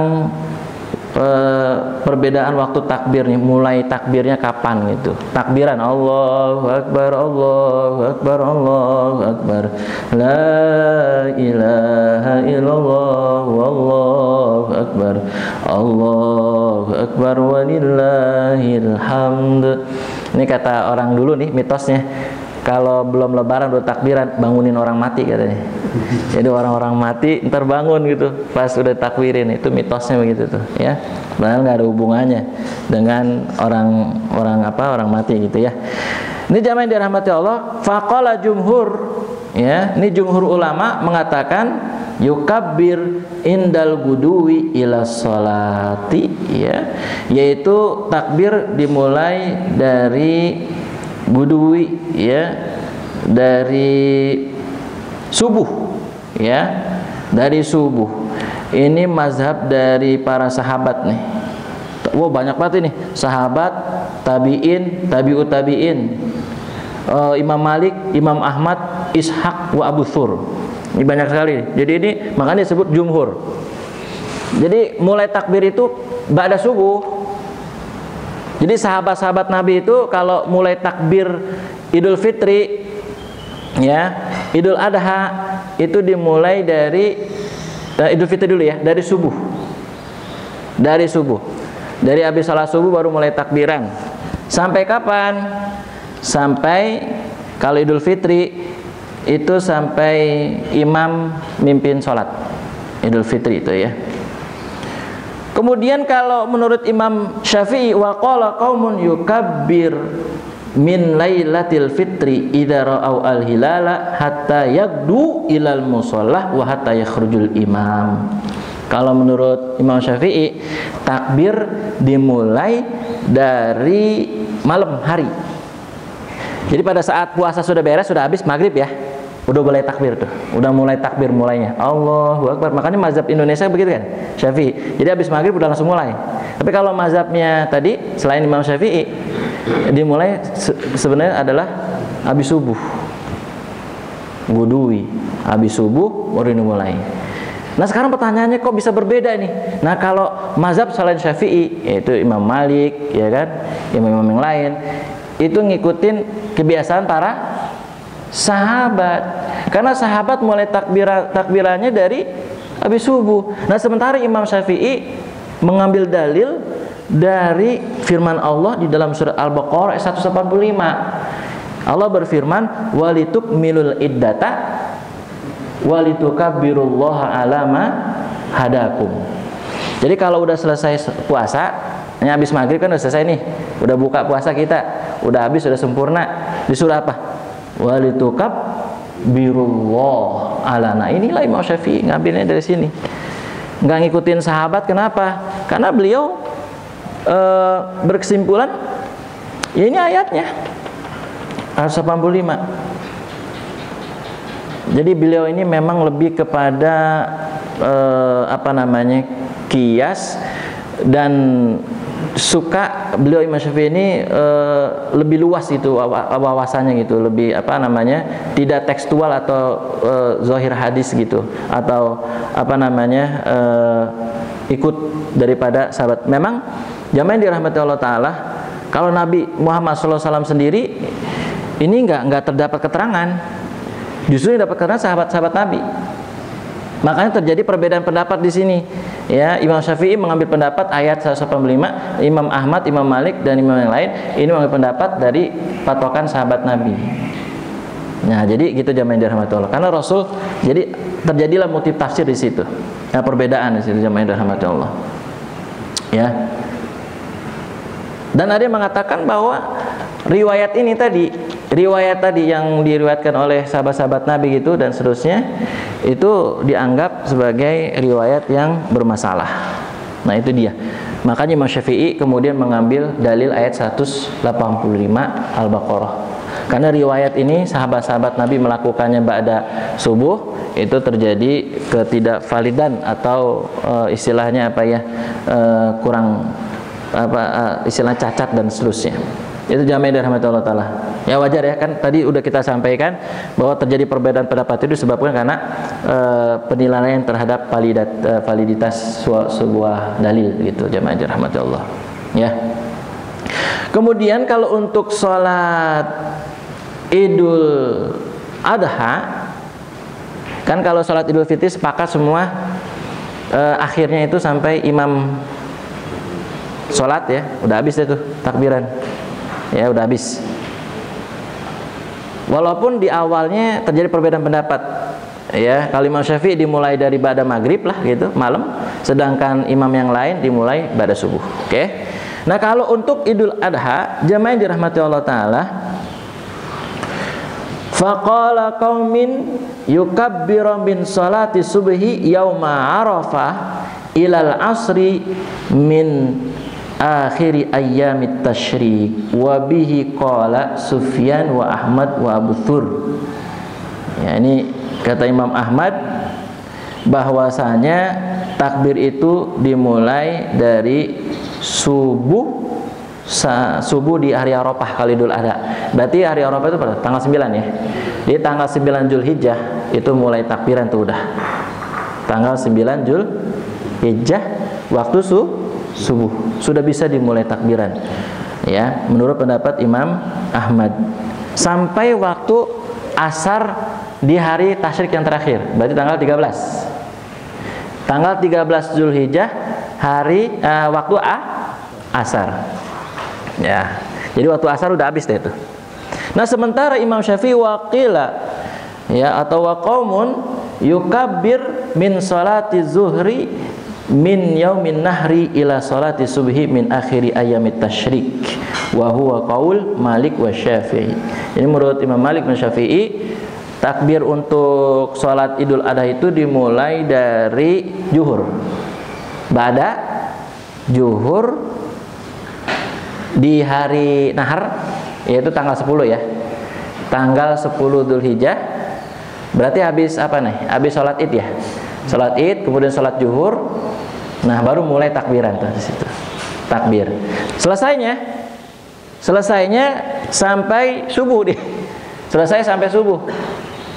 perbedaan waktu takbir nih, mulai takbirnya kapan gitu. Takbiran Allahu Akbar, Allahu Akbar, Allahu Akbar, La ilaha illallah, Wallahu Akbar, Allahu Akbar, walillahil hamd. Ini kata orang dulu nih, mitosnya, kalau belum lebaran udah takbiran, bangunin orang mati katanya. Jadi orang-orang mati ntar bangun gitu pas udah takbirin, itu mitosnya begitu tuh ya. Padahal nggak ada hubungannya dengan orang mati gitu ya. Ini jamaah yang dirahmati Allah, faqala jumhur ya, ini jumhur ulama mengatakan yukabbir indal guduwi ila sholati ya, yaitu takbir dimulai dari guduwi ya, dari subuh ya, dari subuh. Ini mazhab dari para sahabat nih. Wah, banyak banget ini sahabat, tabi'in, tabi'ut tabi'in, Imam Malik, Imam Ahmad, Ishaq wa Abu Thur. Ini banyak sekali. Jadi ini makanya disebut jumhur. Jadi mulai takbir itu ba'da subuh. Jadi sahabat-sahabat Nabi itu kalau mulai takbir Idul Fitri, ya, Idul Adha itu dimulai dari Idul Fitri dulu ya, dari subuh. Dari subuh. Dari habis salat subuh baru mulai takbiran. Sampai kapan? Sampai kalau Idul Fitri itu sampai imam mimpin sholat Idul Fitri itu ya. Kemudian kalau menurut Imam Syafi'i, wa qala qaumun yukabbir min lailatil fitri idza ra'au al-hilala hatta yagdu ilal mushallah wa hatta yakhrujul imam. Kalau menurut Imam Syafi'i, takbir dimulai dari malam hari. Jadi pada saat puasa sudah beres, sudah habis maghrib ya, udah mulai takbir tuh, udah mulai takbir mulainya, Allahu Akbar. Makanya mazhab Indonesia begitu kan, Syafi'i. Jadi habis maghrib udah langsung mulai. Tapi kalau mazhabnya tadi selain Imam Syafi'i, dimulai sebenarnya adalah habis subuh, gudui, habis subuh baru dimulai. Nah sekarang pertanyaannya kok bisa berbeda nih? Nah kalau mazhab selain Syafi'i, yaitu Imam Malik, ya kan, imam-imam yang lain, itu ngikutin kebiasaan para sahabat. Karena sahabat mulai takbirannya dari habis subuh. Nah sementara Imam Syafi'i mengambil dalil dari firman Allah di dalam surat Al-Baqarah ayat 185. Allah berfirman, walitukmilul iddata walitukabbirullaha ala ma hadakum. Jadi kalau udah selesai puasa, ini habis maghrib kan udah selesai nih, udah buka puasa kita, udah habis, sudah sempurna, disuruh apa? Walitukabbirullaha ala. Nah inilah Imam Syafi'i ngambilnya dari sini, nggak ngikutin sahabat. Kenapa? Karena beliau berkesimpulan, ya ini ayatnya 185. Jadi beliau ini memang lebih kepada kias, dan suka beliau Imam Syafi'i ini lebih luas itu wawasannya gitu, lebih tidak tekstual atau zahir hadis gitu, atau ikut daripada sahabat. Memang jamaah yang dirahmati Allah Ta'ala, kalau Nabi Muhammad SAW sendiri ini nggak terdapat keterangan. Justru yang dapat keterangan sahabat-sahabat Nabi. Makanya terjadi perbedaan pendapat di sini. Ya, Imam Syafi'i mengambil pendapat ayat 185, Imam Ahmad, Imam Malik dan imam yang lain ini mengambil pendapat dari patokan sahabat Nabi. Nah, jadi gitu jamaah yang dirahmati Allah. Karena Rasul, jadi terjadilah multi tafsir di situ. Nah, perbedaan di situ jamaah yang dirahmati Allah. Ya. Dan ada yang mengatakan bahwa riwayat tadi yang diriwayatkan oleh sahabat-sahabat Nabi gitu dan seterusnya, itu dianggap sebagai riwayat yang bermasalah. Nah itu dia. Makanya Imam Syafi'i kemudian mengambil dalil ayat 185 Al-Baqarah. Karena riwayat ini sahabat-sahabat Nabi melakukannya ba'da subuh, itu terjadi ketidakvalidan atau istilahnya kurang istilah cacat dan seterusnya. Itu jamaah dirahmati Allah Ta'ala. Ya wajar ya, kan tadi udah kita sampaikan bahwa terjadi perbedaan pendapat itu disebabkan karena penilaian terhadap validitas sebuah dalil gitu jamaah dirahmati Allah. Ya. Kemudian kalau untuk sholat Idul Adha, kan kalau sholat Idul Fitri sepakat semua akhirnya itu sampai imam sholat ya, udah habis itu takbiran. Ya udah habis. Walaupun di awalnya terjadi perbedaan pendapat. Ya, kalau Imam Syafi'i dimulai dari ba'da maghrib lah gitu, malam, sedangkan imam yang lain dimulai ba'da subuh. Oke. Nah, kalau untuk Idul Adha, jamaah yang dirahmati Allah Ta'ala, faqala qaumin yukabbiru min salati subhi yauma Arafah ilal asri min akhiri ayyamit tasyrik wa bihi qala Sufyan wa Ahmad wa Abu Thur. Ya, ini kata Imam Ahmad bahwasanya takbir itu dimulai dari subuh di hari Arafah kali Idul Adha. Berarti hari Arafah itu pada tanggal 9 ya. Di tanggal 9 Zulhijjah itu mulai takbiran tuh udah. Tanggal 9 Zulhijjah waktu subuh sudah bisa dimulai takbiran. Ya, menurut pendapat Imam Ahmad. Sampai waktu asar di hari tasyrik yang terakhir, berarti tanggal 13. Tanggal 13 Zulhijjah hari waktu asar. Ya. Jadi waktu asar udah habis deh itu. Nah, sementara Imam Syafi'i waqila ya atau waqaumun yukabbir min salati zuhri min yaumin nahri ila salati subhi min akhiri ayyamit tasyrik wa huwa qaul Malik wa Syafi'i. Ini menurut Imam Malik dan Syafi'i, takbir untuk salat Idul Adha itu dimulai dari zuhur. Ba'da zuhur di hari nahar, yaitu tanggal 10 ya. Tanggal 10 Dzulhijjah. Berarti habis apa nih? Habis sholat Id ya. Sholat Id, kemudian sholat zuhur. Nah, baru mulai takbiran tuh di situ. Takbir. Selesainya sampai subuh deh. Selesai sampai subuh.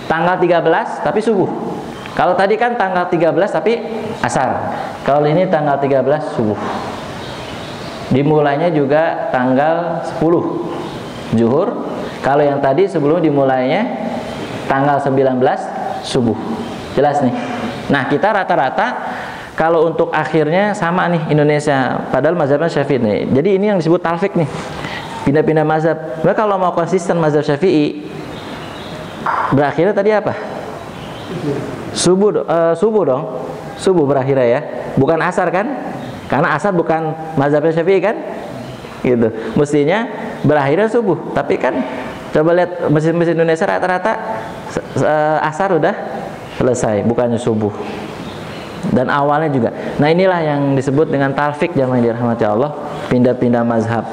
Tanggal 13 tapi subuh. Kalau tadi kan tanggal 13 tapi asar. Kalau ini tanggal 13 subuh. Dimulainya juga tanggal 10 zuhur. Kalau yang tadi sebelum dimulainya tanggal 19 subuh. Jelas nih. Nah, kita rata-rata kalau untuk akhirnya sama nih Indonesia, padahal mazhabnya Syafi'i nih. Jadi ini yang disebut talfik nih. Pindah-pindah mazhab. Nah, kalau mau konsisten mazhab Syafi'i, berakhirnya tadi apa? Subuh dong. Subuh berakhirnya ya. Bukan asar kan? Karena asar bukan mazhabnya Syafi'i kan? Gitu. Mestinya berakhirnya subuh. Tapi kan coba lihat mesin-mesin Indonesia rata-rata asar udah selesai, bukannya subuh. Dan awalnya juga. Nah, inilah yang disebut dengan talfik, jamaah yang dirahmati Allah, pindah-pindah mazhab.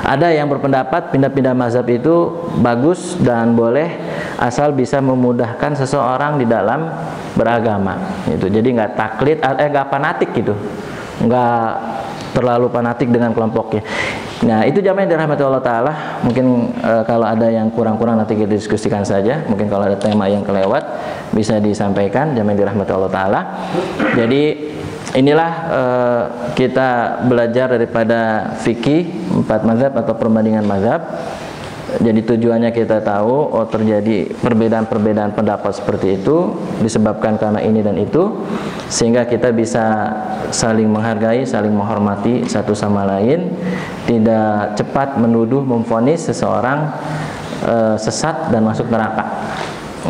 Ada yang berpendapat pindah-pindah mazhab itu bagus dan boleh asal bisa memudahkan seseorang di dalam beragama. Itu. Jadi nggak taklid, nggak fanatik gitu, nggak terlalu fanatik dengan kelompoknya. Nah, itu jamaah yang dirahmati Allah Ta'ala. Mungkin kalau ada yang kurang-kurang nanti kita diskusikan saja. Mungkin kalau ada tema yang kelewat bisa disampaikan, jamaah yang dirahmati Allah Ta'ala. Jadi inilah kita belajar daripada fikih 4 mazhab atau perbandingan mazhab. Jadi tujuannya kita tahu terjadi perbedaan-perbedaan pendapat seperti itu disebabkan karena ini dan itu, sehingga kita bisa saling menghargai, saling menghormati satu sama lain, tidak cepat menuduh, memvonis seseorang sesat dan masuk neraka.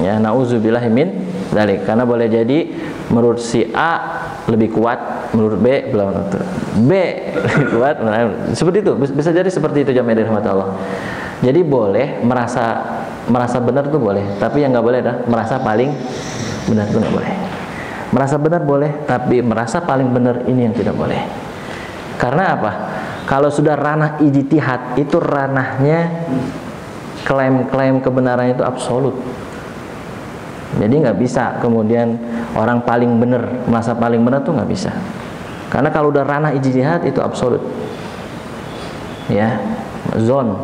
Ya, nauzubillahi min dzalik. Karena boleh jadi menurut si A lebih kuat, menurut B belum tentu. B lebih kuat, seperti itu. Bisa jadi seperti itu, jamaah dirahmati Allah. Jadi boleh merasa benar tuh boleh, tapi yang nggak boleh adalah merasa paling benar tuh nggak boleh. Merasa benar boleh, tapi merasa paling benar ini yang tidak boleh. Karena apa? Kalau sudah ranah ijtihad, itu ranahnya klaim kebenaran itu absolut. Jadi nggak bisa kemudian orang paling benar, merasa paling benar tuh nggak bisa. Karena kalau udah ranah ijtihad itu absolut. Ya, zon.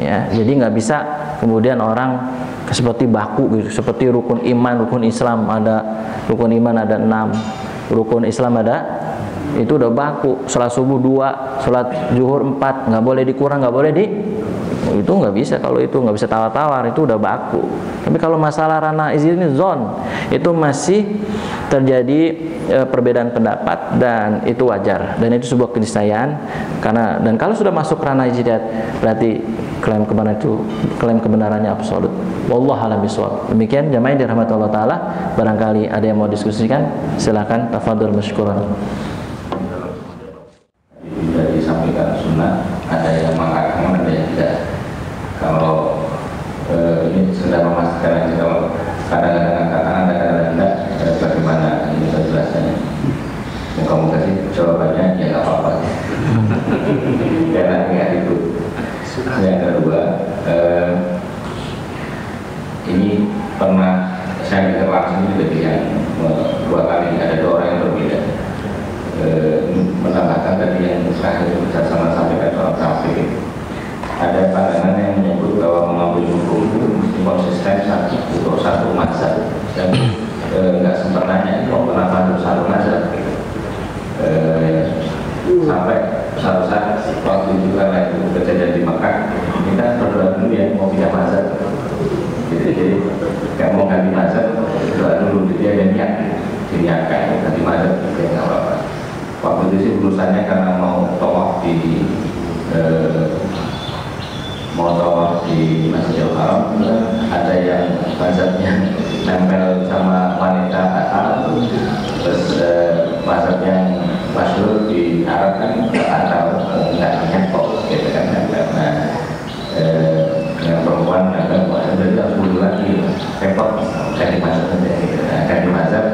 Ya, jadi nggak bisa kemudian orang seperti baku gitu, seperti rukun iman, rukun Islam ada, rukun iman ada 6, rukun Islam ada, itu udah baku. Salat subuh 2, salat zuhur 4, nggak boleh dikurang, nggak boleh itu nggak bisa. Kalau itu nggak bisa tawar-tawar, itu udah baku. Tapi kalau masalah ranah izin ini zon, itu masih terjadi perbedaan pendapat dan itu wajar dan itu sebuah keniscayaan. Karena dan kalau sudah masuk ranah ijtihad, berarti klaim kebenarannya absolut. Wallahu a'lam bishawab. Demikian jamaah yang dirahmati Allah Ta'ala. Barangkali ada yang mau diskusikan, silakan, tafadhol masykuran. Sudah disampaikan sunnah, ada yang mengatakan, ada yang tidak. Kalau ini sudah memastikan aja, kalau kadang-kadang katakan, kadang-kadang tidak, bagaimana ini penjelasannya. Moga-moga sih jawabannya ya nggak apa-apa. Karena ingat itu. Yang kedua, ini pernah saya dengar langsung juga yang 2 kali ada 2 orang yang berbeda. Menambahkan tadi yang terakhir itu saya sama sampaikan soal trafik. ada pandangan yang menyebut bahwa mengambil hukum itu mesti konsisten untuk satu mazhab, dan nggak sempurnanya kok kenapa harus satu mazhab gitu. Sampai satu saat waktu itu karena itu kejadian di Mekah, kita berdoa dulu ya mau pindah mazhab gitu. Jadi kayak mau ganti mazhab, doa dulu, dia ada niat diniatkan ganti mazhab, ya nggak apa-apa. Waktu itu sih urusannya karena mau tawaf di Masjidil Haram, ada yang mazhabnya nempel sama wanita asal, terus mazhab yang masyhur di Arab kan asal nggak nyekok gitu kan. Nah yang perempuan agak jadi harus bulu lagi, repot ganti mazhab aja gitu. Nah, ganti mazhab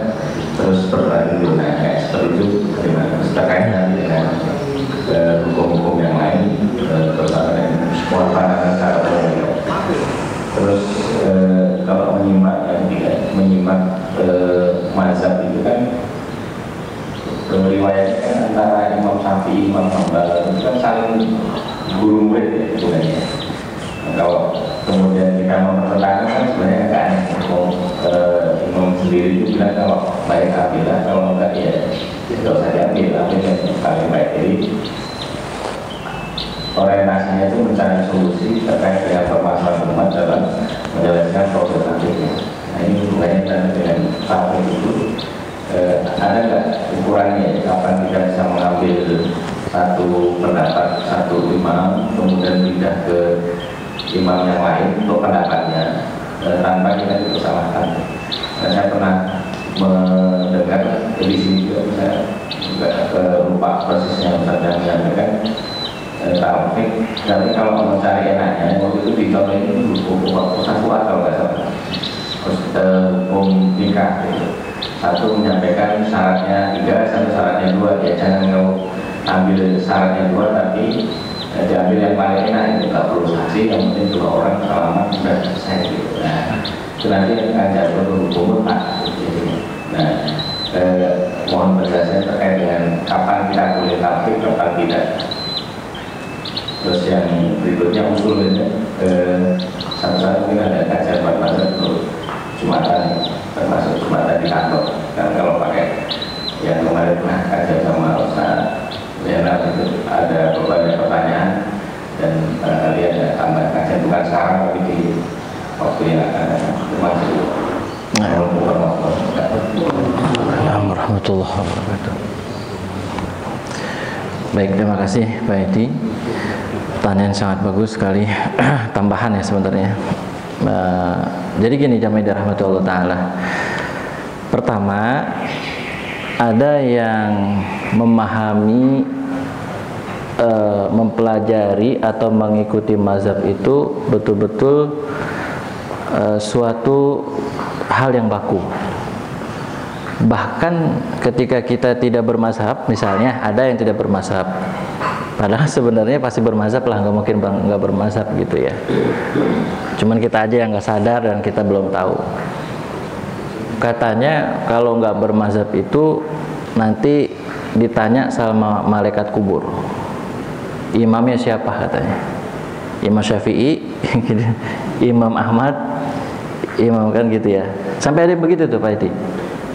terus berlari dulu. Nah kayak seperti itu bagaimana terkait nanti dengan hukum-hukum yang lain, terutama dengan semua pandangan cara berpikir. Terus kalau menyimak mazhab itu kan riwayatnya kan antara Imam Syafi'i, Imam Hambal itu kan saling guru murid ya sebenarnya. Kalau kemudian kita mempertentangkan kan sebenarnya agak aneh. Imam sendiri itu bilang kalau baik ambillah, kalau enggak ya tidak usah diambil, yang paling baik. Jadi orientasinya itu mencari solusi terkait dengan permasalahan umat dalam menjalankan proses nantinya. Nah ini hubungannya dengan tahun itu, ada nggak ukurannya kapan kita bisa mengambil satu pendapat satu imam kemudian pindah ke imam yang lain untuk pendapatnya tanpa kita dipersalahkan. Dan saya pernah mendengar di sini juga, saya lupa persisnya Ustaz yang menyampaikan Taufik, tapi kalau mau cari enaknya waktu itu di tahun ini hukum satu atau nggak salah, hukum nikah gitu. Satu menyampaikan syaratnya 3, satu syaratnya 2, ya jangan kamu ambil syaratnya 2 tapi diambil yang paling enak, itu nggak perlu saksi, yang penting 2 orang selamat sudah selesai gitu. Nah itu nanti akan jatuh ke hukum mutlak gitu. Nah mohon penjelasan terkait dengan kapan kita boleh taufik, kapan tidak. Terus yang berikutnya usul ini, satu-satu mungkin ada kajian buat mazhab untuk Jumatan, termasuk Jumatan di kantor. Dan kalau pakai yang kemarin pernah kajian sama Ustaz Zainal itu ada beberapa pertanyaan, dan barangkali ada tambahan kajian bukan sekarang tapi di waktu yang akan datang. Terima kasih. Assalamualaikum warahmatullahi wabarakatuh. Baik, terima kasih Pak Edi. Pertanyaan sangat bagus sekali. Tambahan ya sebenarnya. Jadi gini jamaah rahmatullah taala. Pertama, ada yang memahami, mempelajari atau mengikuti mazhab itu betul-betul suatu hal yang baku. Bahkan ketika kita tidak bermazhab, misalnya ada yang tidak bermazhab, padahal sebenarnya pasti bermazhab lah, nggak mungkin nggak bermazhab gitu ya. Cuman kita aja yang nggak sadar dan kita belum tahu. Katanya kalau nggak bermazhab itu nanti ditanya sama malaikat kubur, imamnya siapa katanya, Imam Syafi'i, Imam Ahmad, Imam kan gitu ya. Sampai ada begitu tuh Pak Edi.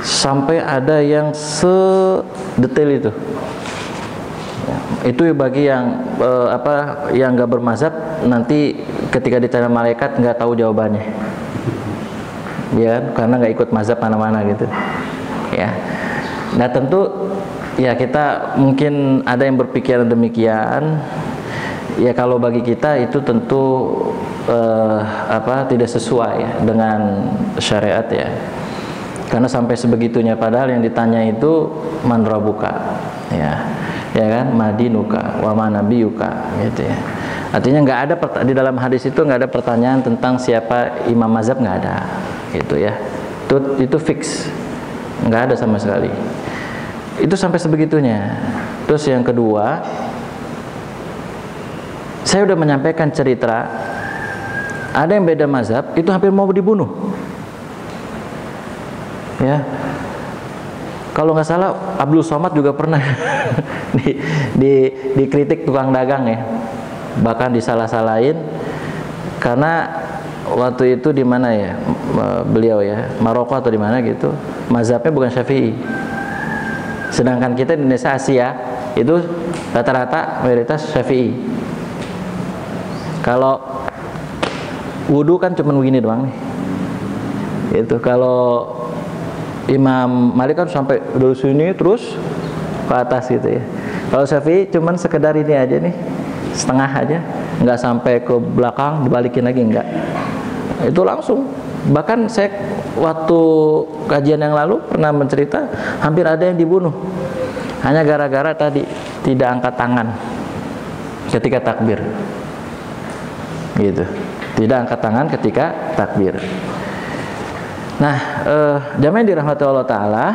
Sampai ada yang sedetail itu. Itu bagi yang yang nggak bermazhab, nanti ketika ditanya malaikat nggak tahu jawabannya, ya karena nggak ikut mazhab mana-mana gitu, ya. Nah tentu ya kita mungkin ada yang berpikiran demikian, ya kalau bagi kita itu tentu tidak sesuai ya, dengan syariat ya. Karena sampai sebegitunya, padahal yang ditanya itu man rabbuka, ya kan, madinuka wa man nabiyuka gitu ya. Artinya nggak ada di dalam hadis itu nggak ada pertanyaan tentang siapa imam mazhab, nggak ada gitu ya. Itu fix, nggak ada sama sekali. Itu sampai sebegitunya. Terus yang kedua, saya udah menyampaikan cerita ada yang beda mazhab itu hampir mau dibunuh. Ya, kalau nggak salah Abdul Somad juga pernah dikritik tukang dagang ya. bahkan disalah-salahin karena waktu itu di mana ya beliau ya, Maroko atau di mana gitu, mazhabnya bukan Syafi'i. Sedangkan kita di Indonesia, Asia itu rata-rata mayoritas Syafi'i. Kalau wudu kan cuma begini doang nih. Itu kalau Imam Malik kan sampai dari sini terus ke atas gitu ya. Kalau Syafi'i cuman sekedar ini aja nih, setengah aja, nggak sampai ke belakang dibalikin lagi, enggak. Itu langsung. Bahkan saya waktu kajian yang lalu pernah mencerita hampir ada yang dibunuh hanya gara-gara tadi tidak angkat tangan ketika takbir, gitu. Tidak angkat tangan ketika takbir. Nah, jamaah yang dirahmati Allah Ta'ala,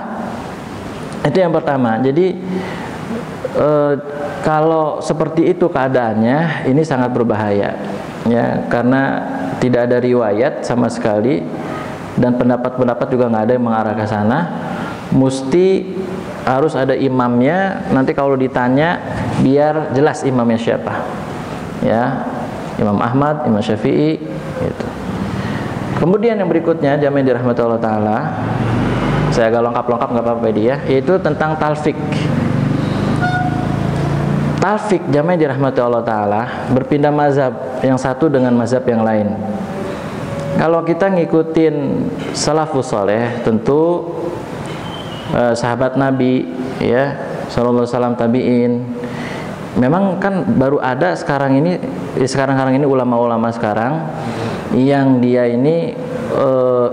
itu yang pertama. Jadi kalau seperti itu keadaannya, ini sangat berbahaya ya, karena tidak ada riwayat sama sekali dan pendapat-pendapat juga nggak ada yang mengarah ke sana. Mesti harus ada imamnya. Nanti kalau ditanya biar jelas imamnya siapa ya, Imam Ahmad, Imam Syafi'i gitu. Kemudian yang berikutnya, jamaah yang dirahmati Allah Ta'ala, saya agak lengkap-lengkap nggak apa-apa dia, yaitu tentang talfik. Talfik, jamaah yang dirahmati Allah Ta'ala, berpindah mazhab yang satu dengan mazhab yang lain. Kalau kita ngikutin salafus soleh, tentu sahabat Nabi ya, sallallahu alaihi wasallam, tabi'in, memang kan baru ada sekarang ini ulama-ulama sekarang yang dia ini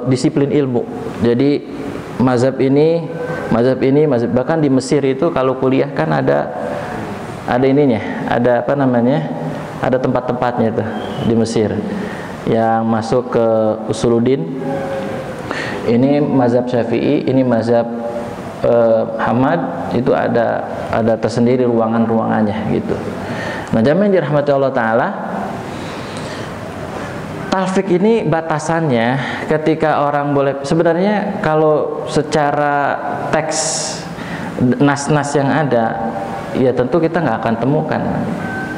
disiplin ilmu. Jadi mazhab ini, bahkan di Mesir itu kalau kuliah kan ada ininya, ada apa namanya, ada tempat-tempatnya itu di Mesir yang masuk ke Usuluddin. Ini mazhab Syafi'i, ini mazhab Hamad, itu ada tersendiri ruangan-ruangannya gitu. Nah, jamaah yang dirahmati Allah Ta'ala, talfik ini batasannya ketika orang boleh, sebenarnya kalau secara teks nas-nas yang ada, ya tentu kita nggak akan temukan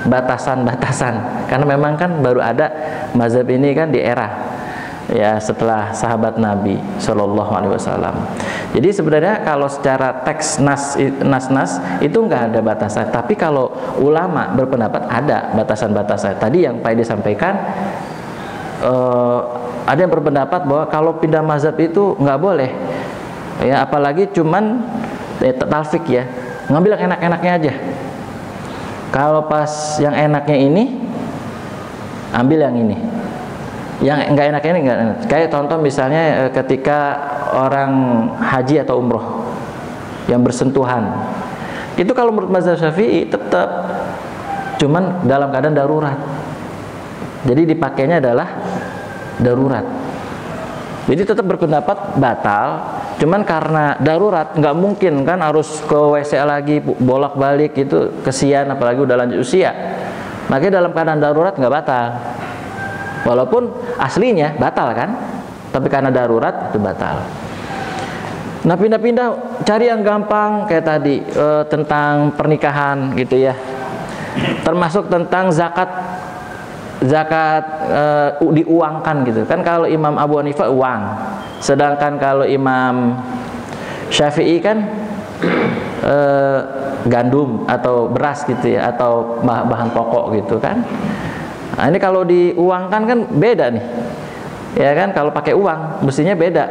batasan-batasan, karena memang kan baru ada mazhab ini kan di era ya setelah sahabat Nabi Shallallahu Alaihi Wasallam. Jadi sebenarnya kalau secara teks nas itu nggak ada batasan, tapi kalau ulama berpendapat ada batasan-batasan. Tadi yang Pak Edi sampaikan, ada yang berpendapat bahwa kalau pindah mazhab itu nggak boleh ya, apalagi cuman talfik ya, ngambil yang enak-enaknya aja. Kalau pas yang enaknya ini, ambil yang ini. Yang enggak enaknya ini enggak enak. Kayak contoh misalnya ketika orang haji atau umroh yang bersentuhan, itu kalau menurut mazhab Syafi'i tetap cuman dalam keadaan darurat. Jadi dipakainya adalah darurat. Jadi tetap berpendapat batal, cuman karena darurat nggak mungkin kan harus ke WC lagi bolak-balik, itu kesian apalagi udah lanjut usia. Makanya dalam keadaan darurat nggak batal. Walaupun aslinya batal kan, tapi karena darurat itu batal. Nah, pindah-pindah cari yang gampang kayak tadi tentang pernikahan gitu ya. Termasuk tentang zakat diuangkan gitu kan. Kalau Imam Abu Hanifah uang, sedangkan kalau Imam Syafi'i kan gandum atau beras gitu ya, atau bahan pokok gitu kan. Nah, ini kalau diuangkan kan beda nih ya kan. Kalau pakai uang mestinya beda,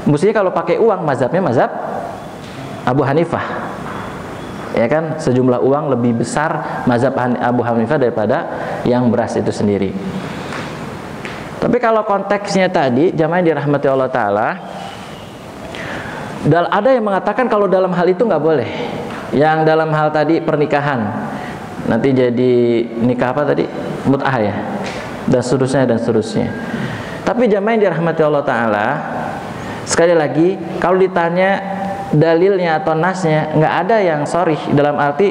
mestinya kalau pakai uang mazhabnya mazhab Abu Hanifah ya kan, sejumlah uang lebih besar mazhab Abu Hanifah daripada yang beras itu sendiri. Tapi kalau konteksnya tadi, jamaah yang dirahmati Allah Ta'ala, ada yang mengatakan kalau dalam hal itu nggak boleh. Yang dalam hal tadi pernikahan, nanti jadi nikah apa tadi? Mut'ah ya, dan seterusnya. Tapi jamaah yang dirahmati Allah Ta'ala, sekali lagi kalau ditanya dalilnya atau nasnya, nggak ada yang sharih, dalam arti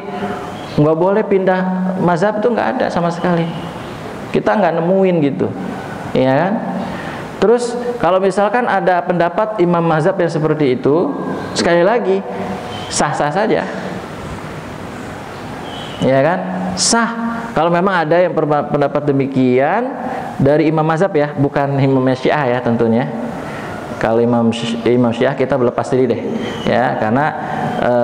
nggak boleh pindah mazhab, itu nggak ada sama sekali. Kita nggak nemuin gitu ya kan. Terus kalau misalkan ada pendapat imam mazhab yang seperti itu, sekali lagi sah-sah saja ya kan, sah. Kalau memang ada yang pendapat demikian dari imam mazhab ya, bukan imam Syiah ya tentunya. Kalau imam Syiah kita berlepas diri deh ya, karena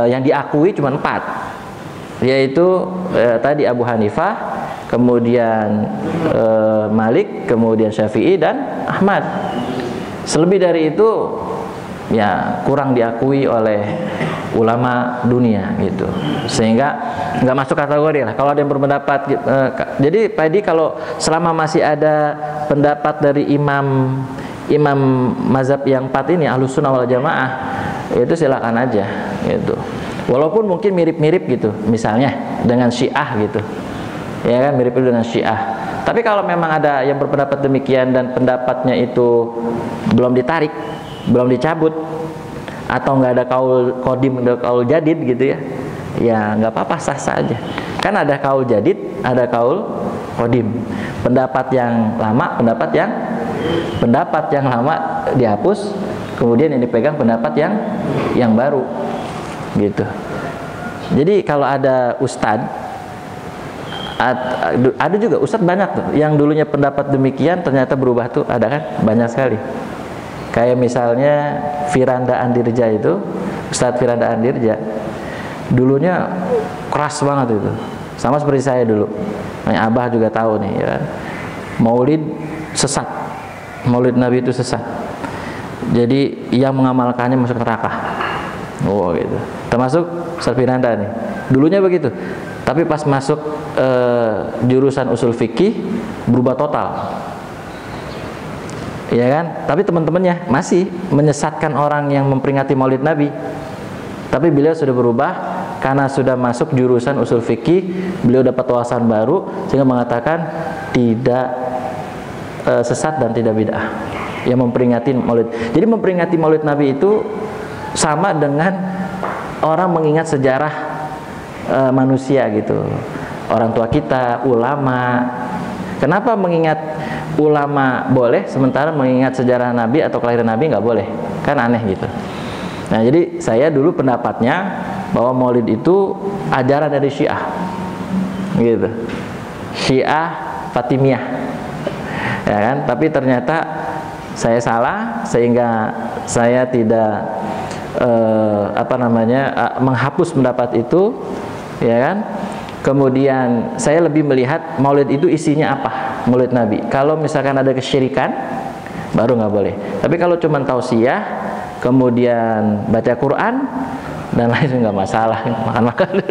yang diakui cuma 4, yaitu tadi Abu Hanifah, kemudian Malik, kemudian Syafi'i dan Ahmad. Selebih dari itu ya kurang diakui oleh ulama dunia gitu, sehingga nggak masuk kategori lah. Kalau ada yang berpendapat jadi Pak Edi, kalau selama masih ada pendapat dari imam mazhab yang 4 ini, Ahlus Sunnah wal Jamaah, itu silakan aja gitu. Walaupun mungkin mirip-mirip gitu, misalnya dengan Syiah gitu, ya kan, mirip dengan Syiah. Tapi kalau memang ada yang berpendapat demikian dan pendapatnya itu belum ditarik, belum dicabut, atau nggak ada kaul qadim, ada kaul jadid gitu ya, ya nggak apa-apa, sah-sah aja. Kan ada kaul jadid, ada kaul qadim. Pendapat yang lama, pendapat yang lama dihapus, kemudian yang dipegang pendapat yang baru gitu. Jadi kalau ada ustadz, ada juga ustadz banyak tuh yang dulunya pendapat demikian ternyata berubah tuh, ada kan, banyak sekali. Kayak misalnya Firanda Andirja itu, Ustadz Firanda Andirja, dulunya keras banget itu, sama seperti saya dulu. Abah juga tahu nih ya, Maulid sesat, Maulid Nabi itu sesat. Jadi yang mengamalkannya masuk neraka. Oh gitu. Termasuk Ustadz Firanda nih, dulunya begitu. Tapi pas masuk jurusan usul fikih berubah total. Ya kan? Tapi teman-temannya masih menyesatkan orang yang memperingati Maulid Nabi. Tapi beliau sudah berubah karena sudah masuk jurusan usul fikih, beliau dapat wawasan baru sehingga mengatakan tidak sesat dan tidak bid'ah yang memperingati Maulid. Jadi memperingati Maulid Nabi itu sama dengan orang mengingat sejarah manusia gitu. Orang tua kita, ulama. Kenapa mengingat ulama boleh, sementara mengingat sejarah Nabi atau kelahiran Nabi nggak boleh? Kan aneh gitu. Nah, jadi saya dulu pendapatnya bahwa Maulid itu ajaran dari Syiah, gitu. Syiah Fatimiyah, ya kan? Tapi ternyata saya salah sehingga saya tidak menghapus pendapat itu, ya kan? Kemudian saya lebih melihat Maulid itu isinya apa, Maulid Nabi. Kalau misalkan ada kesyirikan, baru nggak boleh. Tapi kalau cuma tausiah, kemudian baca Quran dan lain, nggak masalah, makan-makan.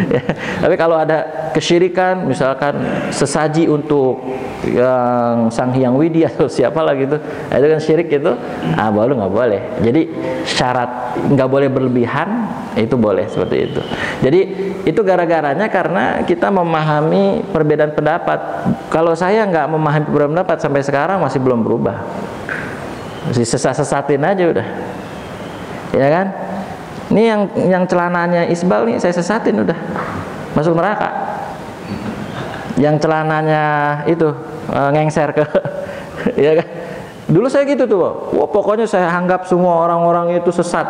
Ya. Tapi kalau ada kesyirikan, misalkan sesaji untuk yang Sang Hyang Widi atau siapa lah gitu, itu kan syirik itu, baru nggak boleh. Jadi syarat nggak boleh berlebihan, itu boleh seperti itu. Jadi itu gara-garanya karena kita memahami perbedaan pendapat. Kalau saya nggak memahami perbedaan pendapat sampai sekarang masih belum berubah, masih sesat-sesatin aja udah, ya kan? Ini yang celananya Isbal nih saya sesatin udah, masuk neraka. Yang celananya itu ngengser ke ya kan? Dulu saya gitu tuh, wah pokoknya saya anggap semua orang-orang itu sesat.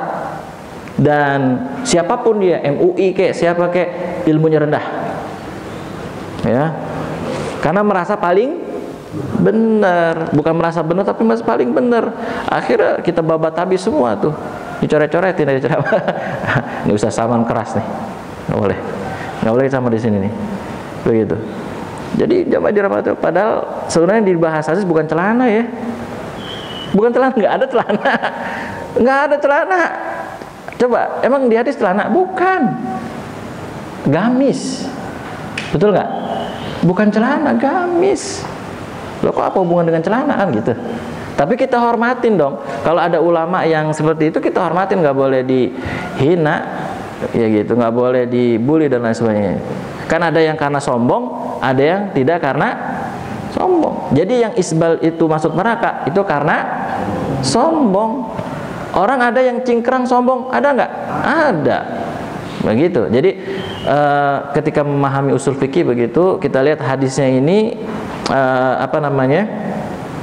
Dan siapapun dia, MUI kek, siapa kek, ilmunya rendah. Ya. Karena merasa paling benar, bukan merasa benar tapi masih paling benar. Akhirnya kita babat habis semua tuh. Dicoret-coretin aja ceramah. Ini usah saman keras nih. Nggak boleh sama di sini nih. Begitu. Jadi jamaah dirahmati, padahal sebenarnya di bahasa hadis bukan celana ya. Bukan celana, nggak ada celana. Nggak ada celana. Coba, emang di hadis celana? Bukan. Gamis. Betul nggak? Bukan celana, gamis. Loh kok apa hubungan dengan celana kan gitu. Tapi kita hormatin dong. Kalau ada ulama yang seperti itu kita hormatin, nggak boleh dihina, ya gitu, nggak boleh dibully dan lain sebagainya. Kan ada yang karena sombong, ada yang tidak karena sombong. Jadi yang isbal itu masuk neraka itu karena sombong. Orang ada yang cingkrang sombong, ada nggak? Ada. Begitu. Jadi ketika memahami usul fikih begitu, kita lihat hadisnya ini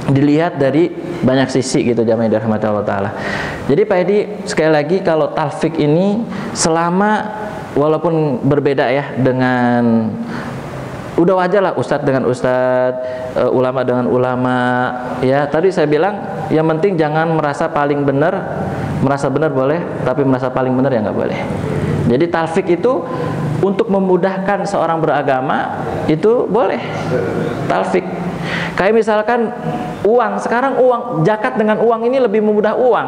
dilihat dari banyak sisi gitu jamaah dirahmati Allah Ta'ala. Jadi Pak Edi, sekali lagi kalau talfik ini selama walaupun berbeda ya dengan udah wajar lah ustadz dengan ustadz, ulama dengan ulama. Ya tadi saya bilang yang penting jangan merasa paling benar. Merasa benar boleh, tapi merasa paling benar ya nggak boleh. Jadi talfik itu untuk memudahkan seorang beragama itu boleh talfik. Kayak misalkan uang, sekarang uang zakat dengan uang ini lebih memudah uang,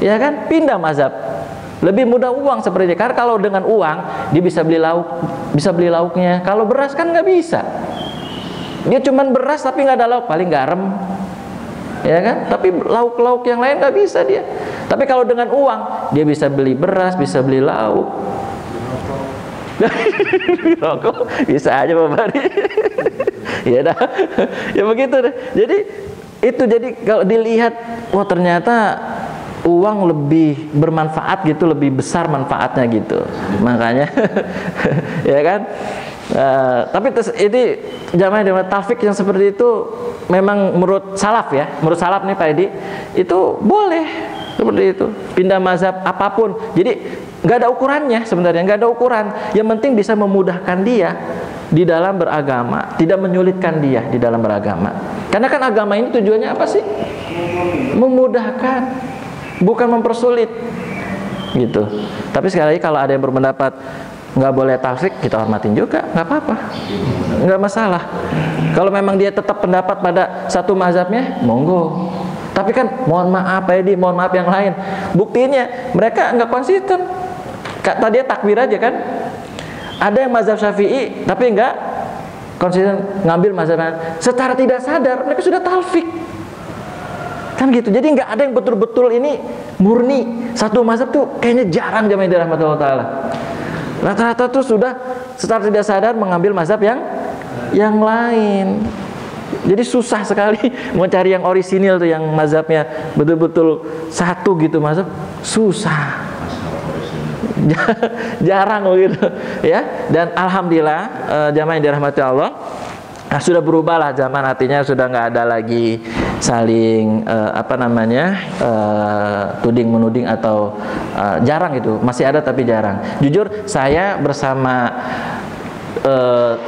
ya kan? Pindah mazhab, lebih mudah uang seperti ini. Karena kalau dengan uang dia bisa beli lauk, bisa beli lauknya. Kalau beras kan nggak bisa. Dia cuman beras tapi nggak ada lauk, paling garam. Ya kan? Tapi lauk-lauk yang lain nggak bisa dia. Tapi kalau dengan uang dia bisa beli beras, bisa beli lauk. Rokok bisa aja Pak Bari. Ya dah. Ya begitu deh. Jadi kalau dilihat, wah ternyata uang lebih bermanfaat gitu, lebih besar manfaatnya gitu. Makanya ya kan? Tapi ini jamaah dengan talfik yang seperti itu memang menurut salaf ya, menurut salaf nih Pak Edi, itu boleh seperti itu, pindah mazhab apapun. Jadi nggak ada ukurannya sebenarnya, nggak ada ukuran. Yang penting bisa memudahkan dia di dalam beragama, tidak menyulitkan dia di dalam beragama. Karena kan agama ini tujuannya apa sih? Memudahkan, bukan mempersulit gitu. Tapi sekali lagi kalau ada yang berpendapat nggak boleh talfik, kita hormatin juga, nggak apa-apa, nggak masalah. Kalau memang dia tetap pendapat pada satu mazhabnya, monggo. Tapi kan mohon maaf ya, mohon maaf yang lain. Buktinya mereka nggak konsisten. Tadi takbir aja kan. Ada yang mazhab Syafi'i tapi nggak konsisten ngambil mazhab. Secara tidak sadar mereka sudah talfik. Kan gitu. Jadi nggak ada yang betul-betul ini murni satu mazhab tuh kayaknya jarang jamaah dirahmati Allah Taala. Rata-rata tuh sudah secara tidak sadar mengambil mazhab yang lain. Jadi susah sekali mau cari yang orisinil tuh, yang mazhabnya betul-betul satu gitu mazhab, susah. Jarang begitu ya. Dan alhamdulillah jamaah yang dirahmati Allah, sudah berubahlah zaman, artinya sudah nggak ada lagi saling tuding menuding atau jarang itu, masih ada tapi jarang. Jujur saya bersama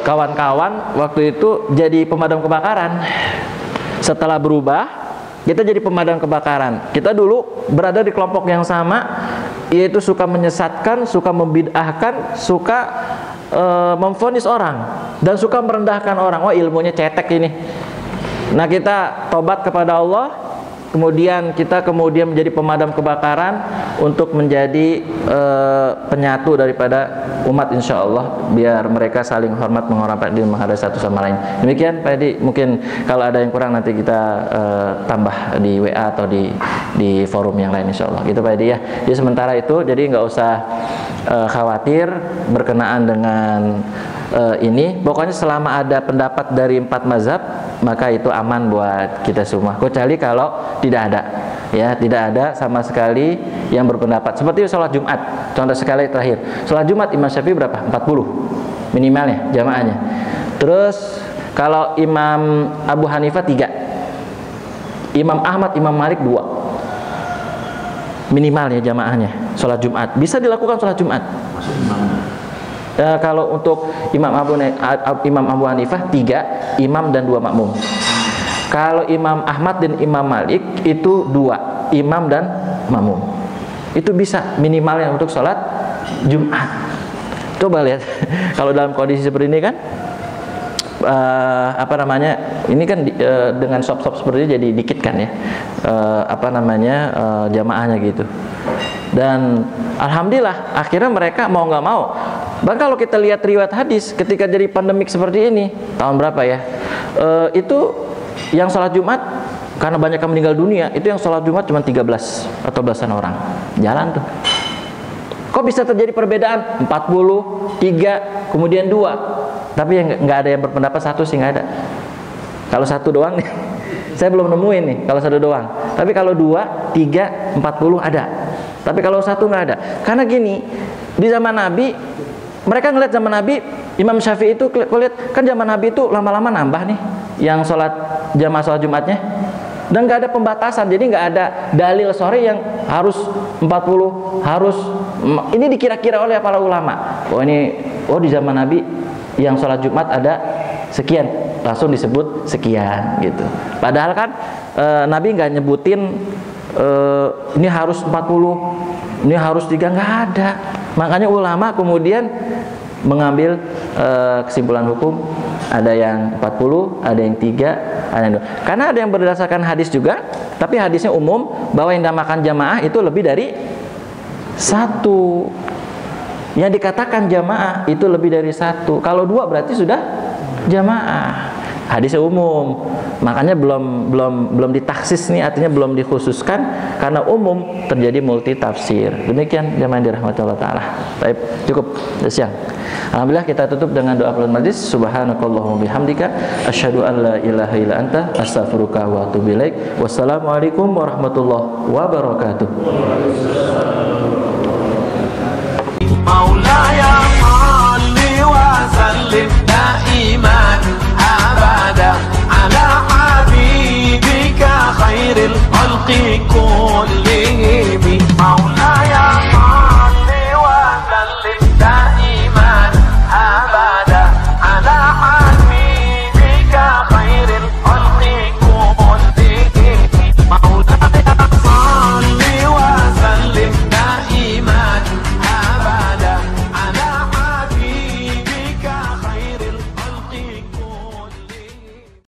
kawan-kawan waktu itu jadi pemadam kebakaran. Setelah berubah kita jadi pemadam kebakaran. Kita dulu berada di kelompok yang sama, yaitu suka menyesatkan, suka membid'ahkan, suka memvonis orang dan suka merendahkan orang. Oh ilmunya cetek ini. Nah kita tobat kepada Allah, kemudian kita menjadi pemadam kebakaran untuk menjadi penyatu daripada umat insya Allah, biar mereka saling hormat menghormati dan menghargai satu sama lain. Demikian Pak Edi, mungkin kalau ada yang kurang nanti kita tambah di WA atau di forum yang lain insya Allah. Gitu Pak Edi ya. Jadi sementara itu jadi nggak usah khawatir berkenaan dengan ini. Pokoknya selama ada pendapat dari 4 mazhab maka itu aman buat kita semua. Kecuali kalau tidak ada, ya tidak ada sama sekali yang berpendapat. Seperti sholat Jumat, contoh sekali terakhir. Sholat Jumat Imam Syafi'i berapa? 40 minimalnya jamaahnya. Terus kalau Imam Abu Hanifah 3, Imam Ahmad, Imam Malik 2 minimalnya jamaahnya. Sholat Jumat bisa dilakukan sholat Jumat. Kalau untuk Imam Abu Hanifah 3 imam dan 2 makmum. Kalau Imam Ahmad dan Imam Malik itu 2 imam dan makmum. Itu bisa minimalnya untuk sholat Jumat. Coba lihat kalau dalam kondisi seperti ini kan ini kan dengan shop-shop seperti ini jadi dikit kan ya jamaahnya gitu. Dan alhamdulillah akhirnya mereka mau nggak mau. Bahkan kalau kita lihat riwayat hadis ketika jadi pandemik seperti ini, tahun berapa ya, itu yang sholat Jumat karena banyak yang meninggal dunia, itu yang sholat Jumat cuma 13 atau belasan orang jalan tuh. Kok bisa terjadi perbedaan 40, 3, kemudian 2, tapi yang nggak ada yang berpendapat satu sih nggak ada. Kalau satu doang nih saya belum nemuin nih kalau satu doang. Tapi kalau 2, 3, 40 ada. Tapi kalau satu nggak ada. Karena gini, di zaman Nabi mereka ngeliat zaman Nabi, Imam Syafi'i itu lihat kan zaman Nabi itu lama-lama nambah nih yang jamaah sholat Jumatnya, dan nggak ada pembatasan. Jadi nggak ada dalil sore yang harus 40, harus ini dikira-kira oleh para ulama. Oh di zaman Nabi yang sholat Jumat ada sekian, langsung disebut sekian gitu. Padahal kan Nabi nggak nyebutin ini harus 40, ini harus 3, nggak ada. Makanya ulama kemudian mengambil kesimpulan hukum, ada yang 40, ada yang 3, ada yang 2. Karena ada yang berdasarkan hadis juga, tapi hadisnya umum bahwa yang dinamakan jamaah itu lebih dari 1. Yang dikatakan jamaah itu lebih dari 1. Kalau 2 berarti sudah jamaah. Hadisnya umum, makanya belum ditaksis nih, artinya belum dikhususkan karena umum terjadi multi tafsir. Demikian jamaah yang dirahmati Allah Ta'ala. Baik, cukup siang. Alhamdulillah kita tutup dengan doa penutup majlis. Subhanakallahumma bihamdika asyhadu an la ilaha illa anta astaghfiruka wa atubu ilaik. Wassalamualaikum warahmatullahi wabarakatuh. Maulaya